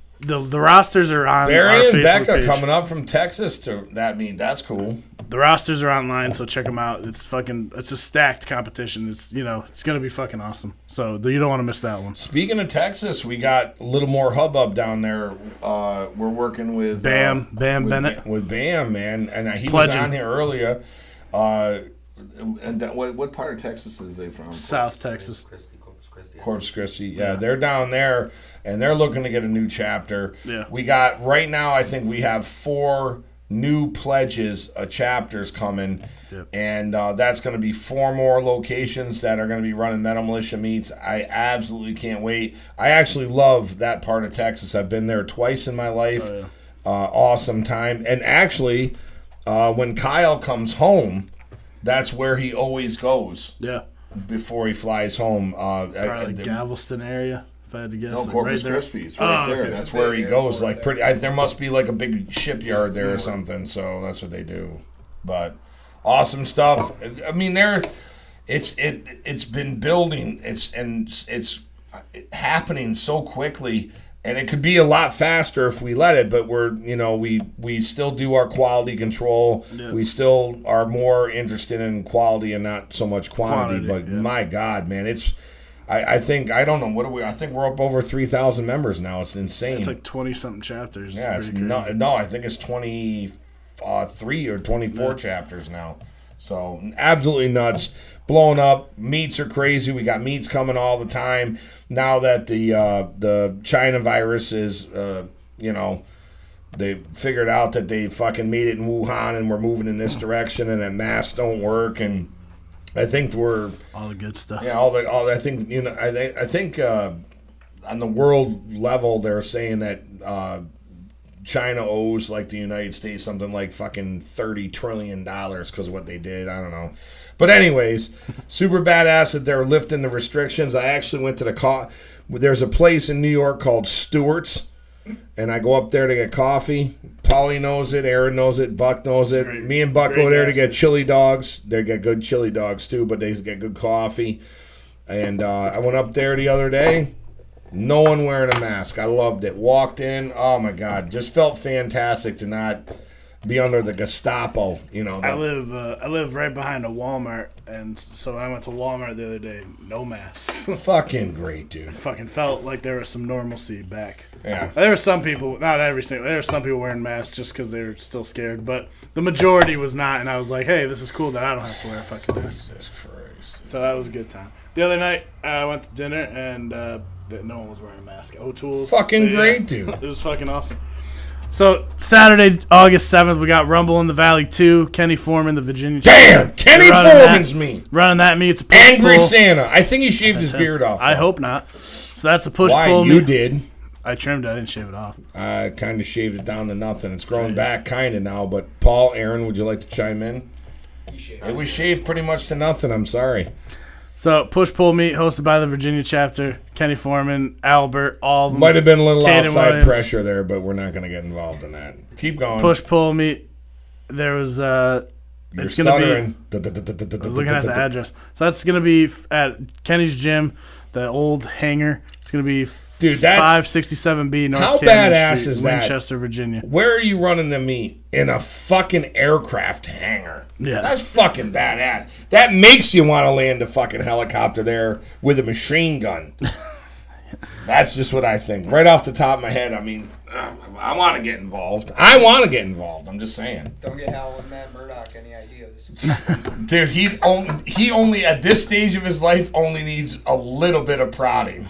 S3: rosters are on.
S1: Barry
S3: our
S1: and
S3: Facebook
S1: Becca
S3: page.
S1: coming up from Texas to that mean that's cool.
S3: The rosters are online, so check them out. It's a stacked competition. It's it's gonna be fucking awesome. So you don't want to miss that one.
S1: Speaking of Texas, we got a little more hubbub down there. We're working with
S3: Bam Bennett
S1: with Bam, man, and he
S3: Pledging.
S1: was on here earlier. And what part of Texas is they from?
S3: South Texas.
S1: Corpus Christi. Yeah, they're down there, and they're looking to get a new chapter.
S3: Yeah.
S1: We got, right now, I think we have 4 new pledges, chapters coming,
S3: Yep.
S1: and that's going to be 4 more locations that are going to be running Metal Militia meets. I absolutely can't wait. I actually love that part of Texas. I've been there twice in my life.
S3: Oh, yeah.
S1: Awesome time. And actually, when Kyle comes home, that's where he always goes
S3: Yeah.
S1: before he flies home.
S3: Probably like Galveston area, if I had to guess.
S1: No,
S3: like
S1: Corpus
S3: right
S1: Christi. It's right there.
S3: okay.
S1: That's where he goes. Like there must be like a big shipyard there or something. So that's what they do. But awesome stuff. I mean, it's been building. It's happening so quickly, and it could be a lot faster if we let it. But we still do our quality control.
S3: Yeah.
S1: We still are more interested in quality and not so much quantity. But
S3: yeah.
S1: my God, man, it's. I think, I don't know, what are we? I think we're up over 3,000 members now. It's insane.
S3: It's like 20-something chapters.
S1: Yeah, it's
S3: pretty crazy.
S1: no, I think it's 23 or 24 chapters now. So absolutely nuts, blowing up. Meets are crazy. We got meets coming all the time. Now that the China virus is, they figured out that they fucking made it in Wuhan and we're moving in this direction, and that masks don't work, and I think we're
S3: all the good stuff.
S1: yeah, I think I think on the world level they're saying that China owes like the United States something like fucking $30 trillion because of what they did. I don't know. But anyways, super badass that they're lifting the restrictions. I actually went to there's a place in New York called Stewart's, and I go up there to get coffee. Paulie knows it, Aaron knows it, Buck knows it.
S3: Great.
S1: Me and Buck
S3: Great
S1: go there to
S3: guys.
S1: get chili dogs. They get good chili dogs too, but they get good coffee. And I went up there the other day. No one wearing a mask. I loved it. Walked in. Oh my God, just felt fantastic to not be under the Gestapo.
S3: I live right behind a Walmart, and so I went to Walmart the other day. No masks.
S1: Fucking great, dude.
S3: Fucking felt like there was some normalcy back.
S1: Yeah.
S3: There were some people, not every single. There were some people wearing masks just because they were still scared, but the majority was not. And I was like, hey, this is cool that I don't have to wear a fucking mask.
S1: Jesus Christ.
S3: So that was a good time. The other night, I went to dinner, and no one was wearing a mask. O'Toole's.
S1: Fucking great, dude.
S3: It was fucking awesome. So, Saturday, August 7th, we got Rumble in the Valley 2, Kenny Foreman, the Virginia
S1: Damn,
S3: champion.
S1: Kenny
S3: Running
S1: Foreman's me.
S3: Running that meet. It's a push
S1: Angry
S3: pull.
S1: Santa. I think he shaved his
S3: That's him.
S1: beard off.
S3: I
S1: though.
S3: hope not. So that's a push
S1: Why?
S3: pull
S1: You
S3: meet.
S1: did.
S3: I trimmed it. I didn't shave it off.
S1: I kind of shaved it down to nothing. It's growing back kind of now. But Paul, Aaron, would you like to chime in? It was shaved pretty much to nothing. I'm sorry.
S3: So, push pull meet hosted by the Virginia chapter, Kenny Foreman, Albert, all of them.
S1: Might have been a little
S3: Caden
S1: outside
S3: Williams.
S1: pressure there, but we're not going to get involved in that. Keep going.
S3: Push pull meet. There was
S1: You're
S3: it's gonna be.
S1: stuttering.
S3: I was looking at the address. So that's going to be at Kenny's gym, the old hangar. It's going to be
S1: Dude, that's
S3: 567B North
S1: how
S3: Canyon
S1: badass
S3: Street,
S1: is that?
S3: Winchester, Virginia.
S1: Where are you running the meet? In a fucking aircraft hangar.
S3: Yeah.
S1: That's fucking badass. That makes you want to land a fucking helicopter there with a machine gun. That's just what I think. Right off the top of my head, I mean, I want to get involved. I'm just saying.
S2: Don't get Hal and Matt Murdock any ideas.
S1: Dude, he only at this stage of his life only needs a little bit of prodding.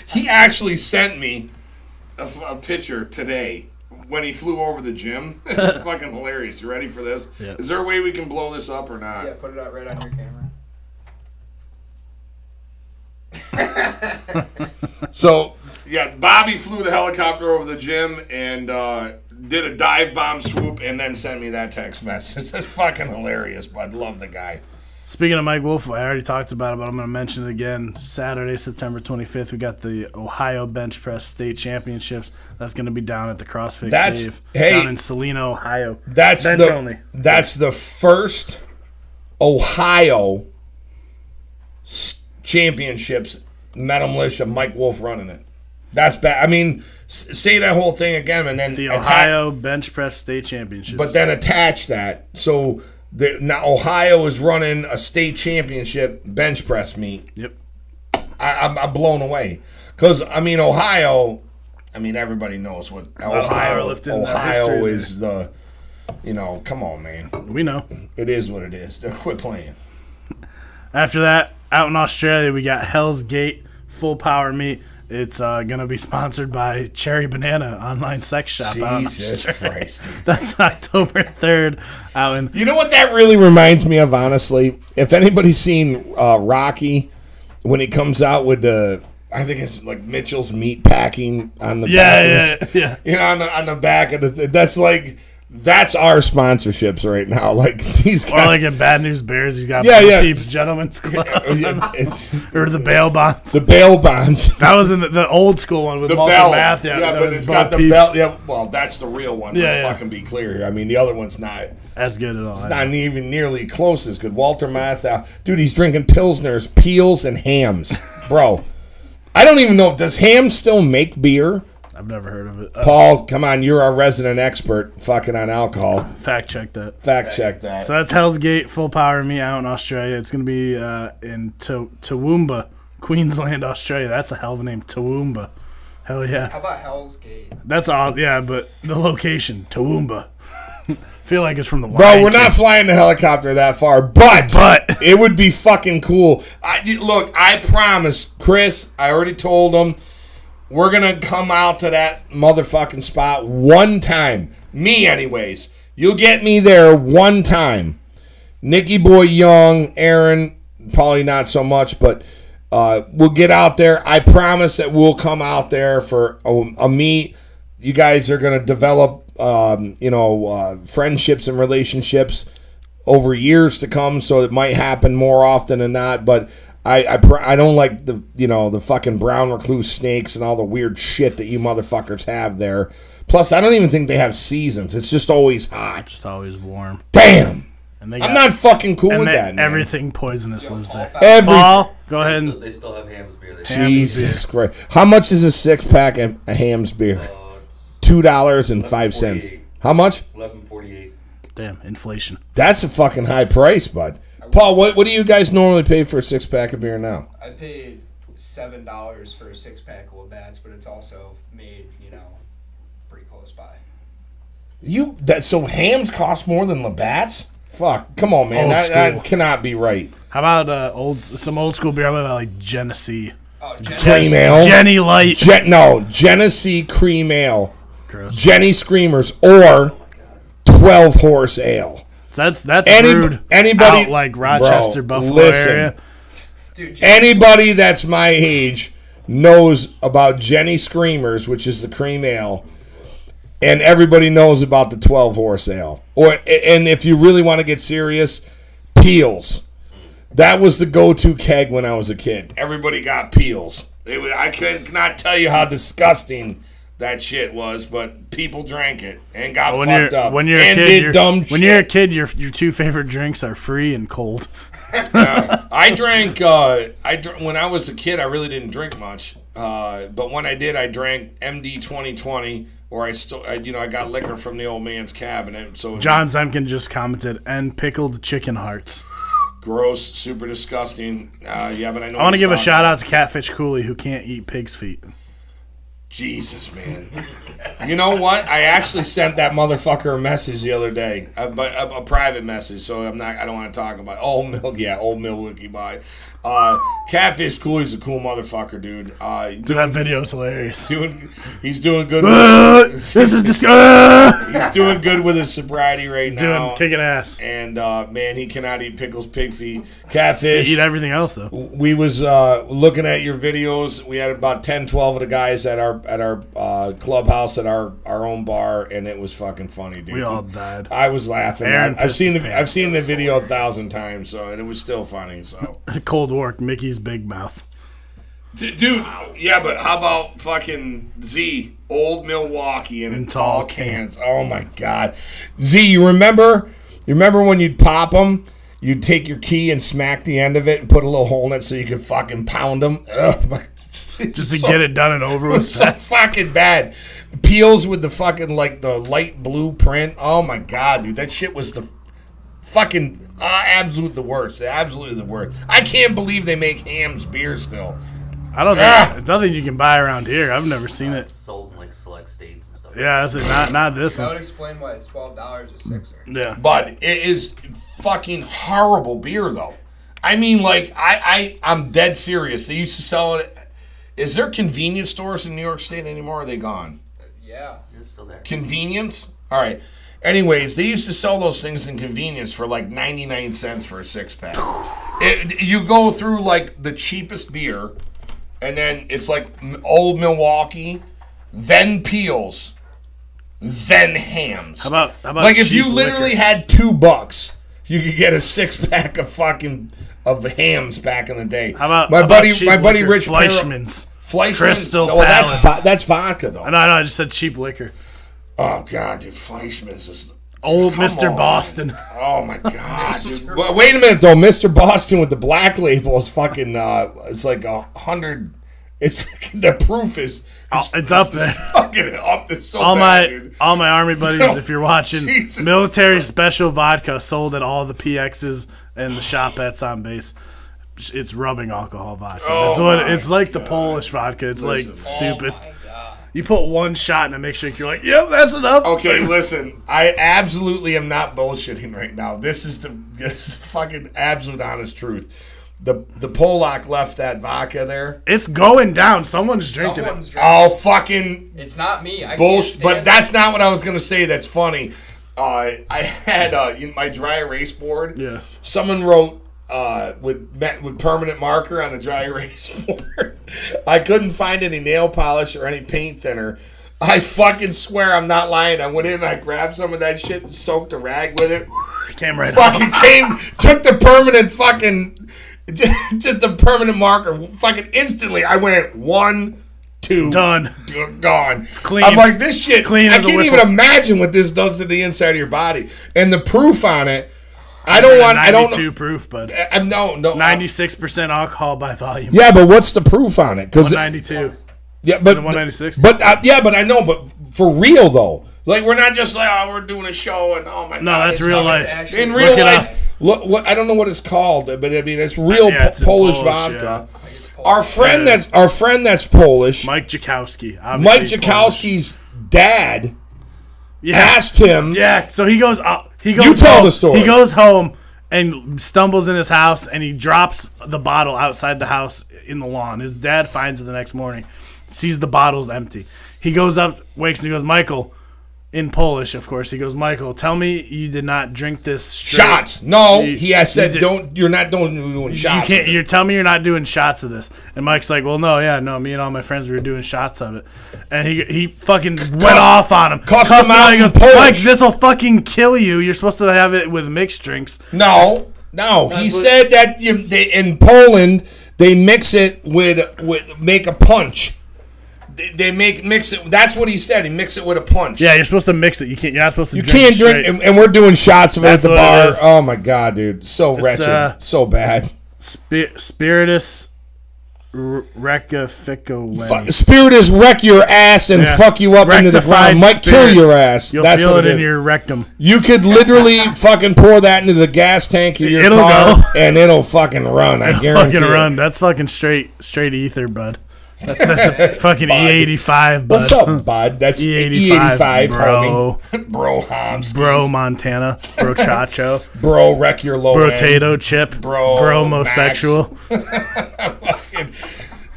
S1: He actually sent me a picture today when he flew over the gym. It's fucking hilarious. You ready for this?
S3: Yeah.
S1: Is there a way we can blow this up or not?
S2: Yeah, put it out right on your camera.
S1: So, yeah, Bobby flew the helicopter over the gym and did a dive bomb swoop and then sent me that text message. That's fucking hilarious, but I love the guy.
S3: Speaking of Mike Wolf, I already talked about it, but I'm going to mention it again. Saturday, September 25th, we got the Ohio Bench Press State Championships. That's going to be down at the CrossFit Cave down in Salina, Ohio.
S1: That's the first Ohio championships. Metal Militia, Mike Wolf running it. That's bad. I mean, say that whole thing again, and then
S3: the Ohio Bench Press State Championships.
S1: But then attach that. So now Ohio is running a state championship bench press meet.
S3: Yep.
S1: I'm blown away because I mean Ohio. I mean everybody knows what Ohio is. The come on, man.
S3: We know
S1: it is what it is. Quit playing.
S3: After that, out in Australia, we got Hell's Gate Full Power Meet. It's going to be sponsored by Cherry Banana Online Sex Shop.
S1: Jesus Christ.
S3: That's October 3rd out in...
S1: You know what that really reminds me of, honestly? If anybody's seen Rocky, when he comes out with the... I think it's like Mitchell's Meat Packing on the back.
S3: Yeah.
S1: You know, on the back of the... That's like... That's our sponsorships right now. Like these guys,
S3: or like in Bad News Bears, he's got Peeps Gentlemen's Club, or the bail bonds.
S1: The bail bonds.
S3: That was in the old school one with
S1: the
S3: Walter
S1: bell.
S3: Math.
S1: Yeah, but it's got the
S3: Peeps.
S1: bell. Yeah, well, that's the real one.
S3: Yeah,
S1: Let's fucking be clear. I mean, the other one's not
S3: as good at all.
S1: It's not even nearly close as good. Walter Math, dude, he's drinking Pilsners, Peels, and Hams, bro. I don't even know. Does Ham still make beer?
S3: I've never heard of it.
S1: Paul, come on, you're our resident expert fucking on alcohol.
S3: Fact check that.
S1: Fact check that.
S3: So that's Hell's Gate Full Power Me out in Australia. It's going to be in Toowoomba, Queensland, Australia. That's a hell of a name, Toowoomba. Hell yeah.
S2: How about Hell's Gate?
S3: That's all, yeah, but the location, Toowoomba. Feel like it's from the
S1: Bro, we're not flying the helicopter that far, but it would be fucking cool. Look, I promise, Chris, I already told him, we're going to come out to that motherfucking spot one time. Me, anyways. You'll get me there one time. Nicky Boy Young, Aaron, probably not so much, but we'll get out there. I promise that we'll come out there for a meet. You guys are going to develop, friendships and relationships over years to come, so it might happen more often than not, but I don't like the fucking brown recluse snakes and all the weird shit that you motherfuckers have there. Plus, I don't even think they have seasons. It's just always hot.
S3: Just always warm.
S1: Damn. I'm not fucking cool with that, man.
S3: Everything poisonous lives there.
S1: Paul,
S3: go ahead.
S5: They still have Hams beer there.
S1: Jesus Christ. How much is a 6-pack of Hams beer? $2.05. How much?
S5: $11.48.
S3: Damn, inflation.
S1: That's a fucking high price, bud. Paul, what do you guys normally pay for a 6-pack of beer now?
S2: I paid $7 for a 6-pack of Labatt's, but it's also made, pretty close by.
S1: So Hams cost more than Labatt's? Fuck, come on, man. That cannot be right.
S3: How about some old school beer? How about like Genesee?
S2: Oh,
S1: Cream Ale.
S3: Jenny Light.
S1: Genesee Cream Ale.
S3: Gross.
S1: Jenny Screamers or 12 Horse Ale.
S3: So that's rude.
S1: Anybody
S3: out like Rochester, Buffalo area.
S2: Dude,
S1: anybody that's my age knows about Jenny Screamers, which is the cream ale, and everybody knows about the 12 Horse Ale. And if you really want to get serious, Peels. That was the go-to keg when I was a kid. Everybody got Peels. I could not tell you how disgusting that shit was, but people drank it and got fucked up.
S3: When you're a kid, your two favorite drinks are free and cold.
S1: I drank. When I was a kid, I really didn't drink much. But when I did, I drank MD 2020, or I got liquor from the old man's cabinet. So
S3: John Zemkin just commented, and pickled chicken hearts.
S1: Gross, super disgusting. But I know.
S3: I want to give a shout out to Catfish Cooley, who can't eat pig's feet.
S1: Jesus, man. You know what? I actually sent that motherfucker a message the other day, a private message. So I don't want to talk about Old Mill Wiki Bye. Catfish Cooley's a cool motherfucker, dude.
S3: That video's hilarious.
S1: He's doing good.
S3: This is disgusting.
S1: He's doing good with his sobriety right now.
S3: Kicking ass.
S1: And man, he cannot eat pickles, pig feet, catfish.
S3: He eat everything else though.
S1: We was looking at your videos. We had about 10, 12 of the guys at our clubhouse at our own bar, and it was fucking funny, dude.
S3: We all died.
S1: I was laughing.
S3: Aaron
S1: I've seen
S3: pissed his
S1: I've seen the video 1,000 times, so and it was still funny. So
S3: Cold War, Mickey's big mouth.
S1: dude, yeah, but how about fucking Z, Old Milwaukee in tall cans? Oh my God, Z, you remember when you'd pop them? You'd take your key and smack the end of it and put a little hole in it so you could fucking pound them. Ugh,
S3: Just to get it done and over with.
S1: so fucking bad. Peels with the fucking like the light blue print. Oh my God, dude, that shit was the fucking absolute the worst. Absolutely the worst. I can't believe they make Ham's beer still.
S3: I don't think nothing you can buy around here. I've never seen it.
S5: It's sold in like select states and stuff.
S3: Yeah, that's not this
S2: That would
S3: one.
S2: explain why it's $12 a sixer.
S3: Yeah,
S1: But it is fucking horrible beer though. I mean, like I'm dead serious. They used to sell it. Is there convenience stores in New York State anymore? Or are they gone?
S2: Yeah.
S5: You're still there.
S1: Convenience? All right. Anyways, they used to sell those things in convenience for like 99 cents for a 6-pack. You go through like the cheapest beer, and then it's like Old Milwaukee, then Peels, then Hams.
S3: How about
S1: like if you
S3: cheap
S1: literally
S3: liquor?
S1: had $2, you could get a 6-pack of fucking Hams back in the day.
S3: How about
S1: my buddy
S3: liquor?
S1: Rich
S3: Fleischmann's.
S1: Fleischmann.
S3: Crystal Palace.
S1: That's vodka though.
S3: No, I just said cheap liquor.
S1: Oh God, dude, Fleischmann's is
S3: Old
S1: come
S3: Mr.
S1: on.
S3: Boston.
S1: Oh my God, dude. Well, wait a minute though, Mr. Boston with the black label is fucking. It's like 100. It's the proof is.
S3: It's up there.
S1: Fucking up there so
S3: All
S1: bad,
S3: my
S1: dude.
S3: all my army buddies, if you're watching,
S1: Jesus
S3: military special vodka sold at all the PXs and the shopettes on base. It's rubbing alcohol vodka. That's
S1: Oh
S3: what
S1: my
S3: it's like. The
S1: God.
S3: Polish vodka. It's like
S1: Listen.
S3: stupid.
S2: Oh my God.
S3: You put one shot in a mixture, you're like, yep, that's enough.
S1: Okay, listen. I absolutely am not bullshitting right now. This is the fucking absolute honest truth. The Polak left that vodka there.
S3: It's going down. Someone's drinking
S2: Someone's
S3: it.
S2: drinking.
S1: Oh, fucking
S2: It's not me. I
S1: bullshit.
S2: can't
S1: But
S2: stand
S1: that's not what I was gonna say. That's funny. I had in my dry erase board.
S3: Yeah.
S1: Someone wrote with permanent marker on the dry erase board. I couldn't find any nail polish or any paint thinner. I fucking swear I'm not lying. I went in and I grabbed some of that shit and soaked a rag with it.
S3: Came right off.
S1: Fucking took the permanent fucking, just the permanent marker. Fucking instantly, I went 1, 2,
S3: Done.
S1: gone.
S3: Clean.
S1: I'm like, this shit.
S3: Clean
S1: I
S3: as a
S1: can't
S3: whistle.
S1: even imagine what this does to the inside of your body. And the proof on it. I don't want. I don't.
S3: 92 proof, but
S1: No.
S3: 96% alcohol by volume.
S1: Yeah, but what's the proof on it? 'Cause
S3: 192.
S1: yeah, but
S3: 196?
S1: But yeah, but I know. But for real though, like we're not just like, oh, we're doing a show and oh my
S3: No,
S1: God,
S3: that's
S1: it's
S3: real
S1: fucking-
S3: life.
S2: actually-
S1: In
S2: Look
S1: real
S3: it
S1: life,
S3: up.
S1: look what I don't know what it's called, but I mean it's real
S3: Yeah, it's in
S1: Polish
S3: Polish,
S1: vodka.
S2: Like it's
S1: Our friend
S3: Yeah.
S1: that's Polish,
S3: Mike Jakowski.
S1: Mike
S3: obviously
S1: Jakowski's dad
S3: Yeah.
S1: asked him.
S3: Yeah, so he goes. He goes.
S1: You tell
S3: home,
S1: the story.
S3: He goes home and stumbles in his house, and he drops the bottle outside the house in the lawn. His dad finds it the next morning, sees the bottle's empty. He goes up, wakes, and he goes, Michael, in Polish, of course. He goes, Michael, tell me you did not drink this straight.
S1: Shots. No,
S3: You-
S1: he has said
S3: you did-
S1: don't. You're not doing shots.
S3: You can't. You're telling me you're not doing shots of this, and Mike's like, "Well, no, me and all my friends we were doing shots of it," and he fucking went off on him.
S1: Cussed him out
S3: He
S1: in
S3: goes,
S1: Polish.
S3: Mike, this will fucking kill you. You're supposed to have it with mixed drinks.
S1: No. He said that in Poland they mix it with make a punch. They mix it. That's what he said. He mix it with a punch.
S3: Yeah, you're supposed to mix it. You can't. You're not supposed to.
S1: You
S3: drink
S1: can't
S3: it
S1: drink,
S3: straight.
S1: and we're doing shots of it at
S3: That's
S1: the
S3: what it
S1: bar.
S3: is.
S1: Oh my God, dude, so wretched, so bad.
S3: Spiritus Rectifico.
S1: Spiritus wreck your ass and
S3: Yeah.
S1: fuck you up into the
S3: Rectified
S1: ground. Might kill
S3: spirit.
S1: your ass.
S3: You'll
S1: That's
S3: feel
S1: what
S3: it
S1: it
S3: in
S1: is.
S3: your rectum.
S1: You could literally fucking pour that into the gas tank of your
S3: It'll
S1: car,
S3: go.
S1: and it'll fucking run. I guarantee
S3: Fucking
S1: it.
S3: run. That's fucking straight ether, bud. That's a fucking
S1: Bud.
S3: E85, bud.
S1: What's up, bud? That's E85,
S3: bro.
S1: homie. Bro, Homskis.
S3: Bro Montana. Bro Chacho.
S1: Bro, wreck your low end.
S3: Brotato chip.
S1: Bro,
S3: Bromosexual.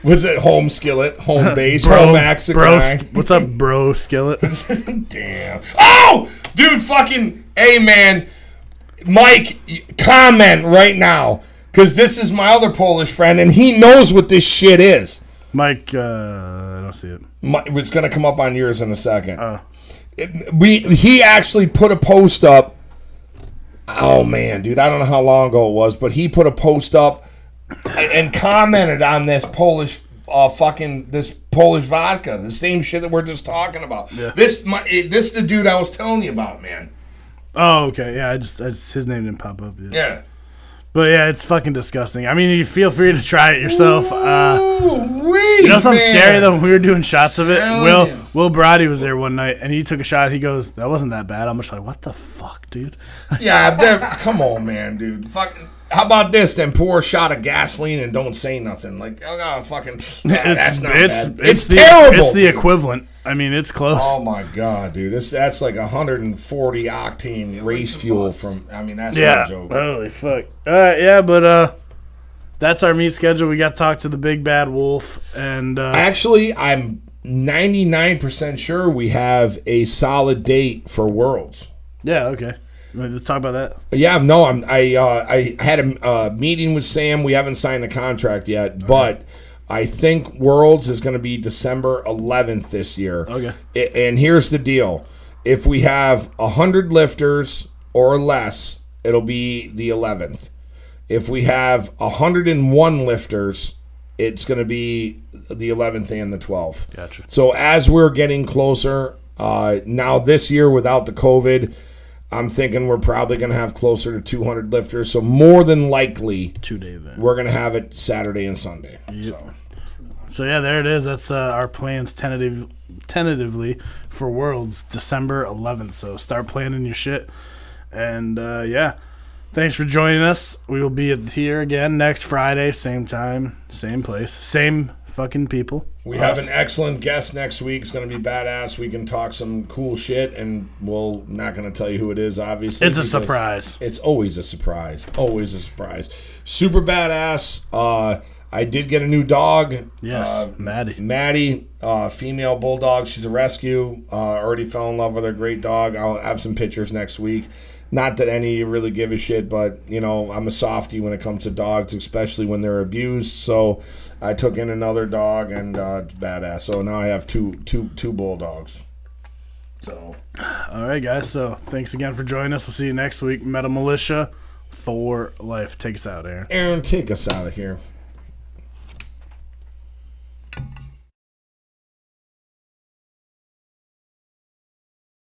S1: Was it home skillet, home base,
S3: Bro,
S1: home max
S3: bro,
S1: guy?
S3: what's up, bro skillet?
S1: Damn. Oh, dude, fucking, hey, man. Mike, comment right now, because this is my other Polish friend, and he knows what this shit is.
S3: Mike, I don't see it.
S1: It's going to come up on yours in a second.
S3: Oh.
S1: He actually put a post up. Oh, man, dude. I don't know how long ago it was, but he put a post up and commented on this Polish vodka. The same shit that we're just talking about.
S3: Yeah.
S1: This is the dude I was telling you about, man.
S3: Oh, okay. Yeah, I just his name didn't pop up yet.
S1: Yeah.
S3: But yeah, it's fucking disgusting. I mean, you feel free to try it yourself.
S1: You
S3: know something scary though? When we were doing shots of it,
S1: Telling
S3: Will Brody was there one night, and he took a shot. He goes, "That wasn't that bad." I'm just like, "What the fuck, dude?"
S1: Yeah, come on, man, dude. Fucking. How about this? Then pour a shot of gasoline and don't say nothing. Like, oh, fucking. That's not bad. It's terrible.
S3: It's the equivalent. I mean, it's close.
S1: Oh my god, dude! That's like 140 octane race fuel from. I mean, that's not a joke.
S3: Holy fuck! All right, yeah, but that's our meet schedule. We got to talk to the big bad wolf, and
S1: actually, I'm 99% sure we have a solid date for Worlds.
S3: Yeah. Okay. Let's talk about that.
S1: Yeah, no, I had a meeting with Sam. We haven't signed the contract yet, but I think Worlds is going to be December 11th this year.
S3: Okay.
S1: And here's the deal. If we have 100 lifters or less, it'll be the 11th. If we have 101 lifters, it's going to be the 11th and the 12th.
S3: Gotcha.
S1: So as we're getting closer, now this year without the COVID, I'm thinking we're probably going to have closer to 200 lifters. So more than likely,
S3: 2-day event.
S1: We're going to have it Saturday and Sunday.
S3: Yep. So yeah, there it is. That's our plans tentatively for Worlds, December 11th. So start planning your shit. And yeah, thanks for joining us. We will be here again next Friday, same time, same place, same fucking people.
S1: We have an excellent guest next week. It's going to be badass. We can talk some cool shit, and we're not going to tell you who it is, obviously.
S3: It's a surprise.
S1: It's always a surprise. Always a surprise. Super badass. I did get a new dog.
S3: Yes, Maddie.
S1: Maddie, female bulldog. She's a rescue. Already fell in love with her. Great dog. I'll have some pictures next week. Not that any of you really give a shit, but, you know, I'm a softie when it comes to dogs, especially when they're abused. So I took in another dog, and it's badass. So now I have two bulldogs. So.
S3: All right, guys. So thanks again for joining us. We'll see you next week. Metal Militia for life. Take us out, Aaron.
S1: Aaron, take us out of here.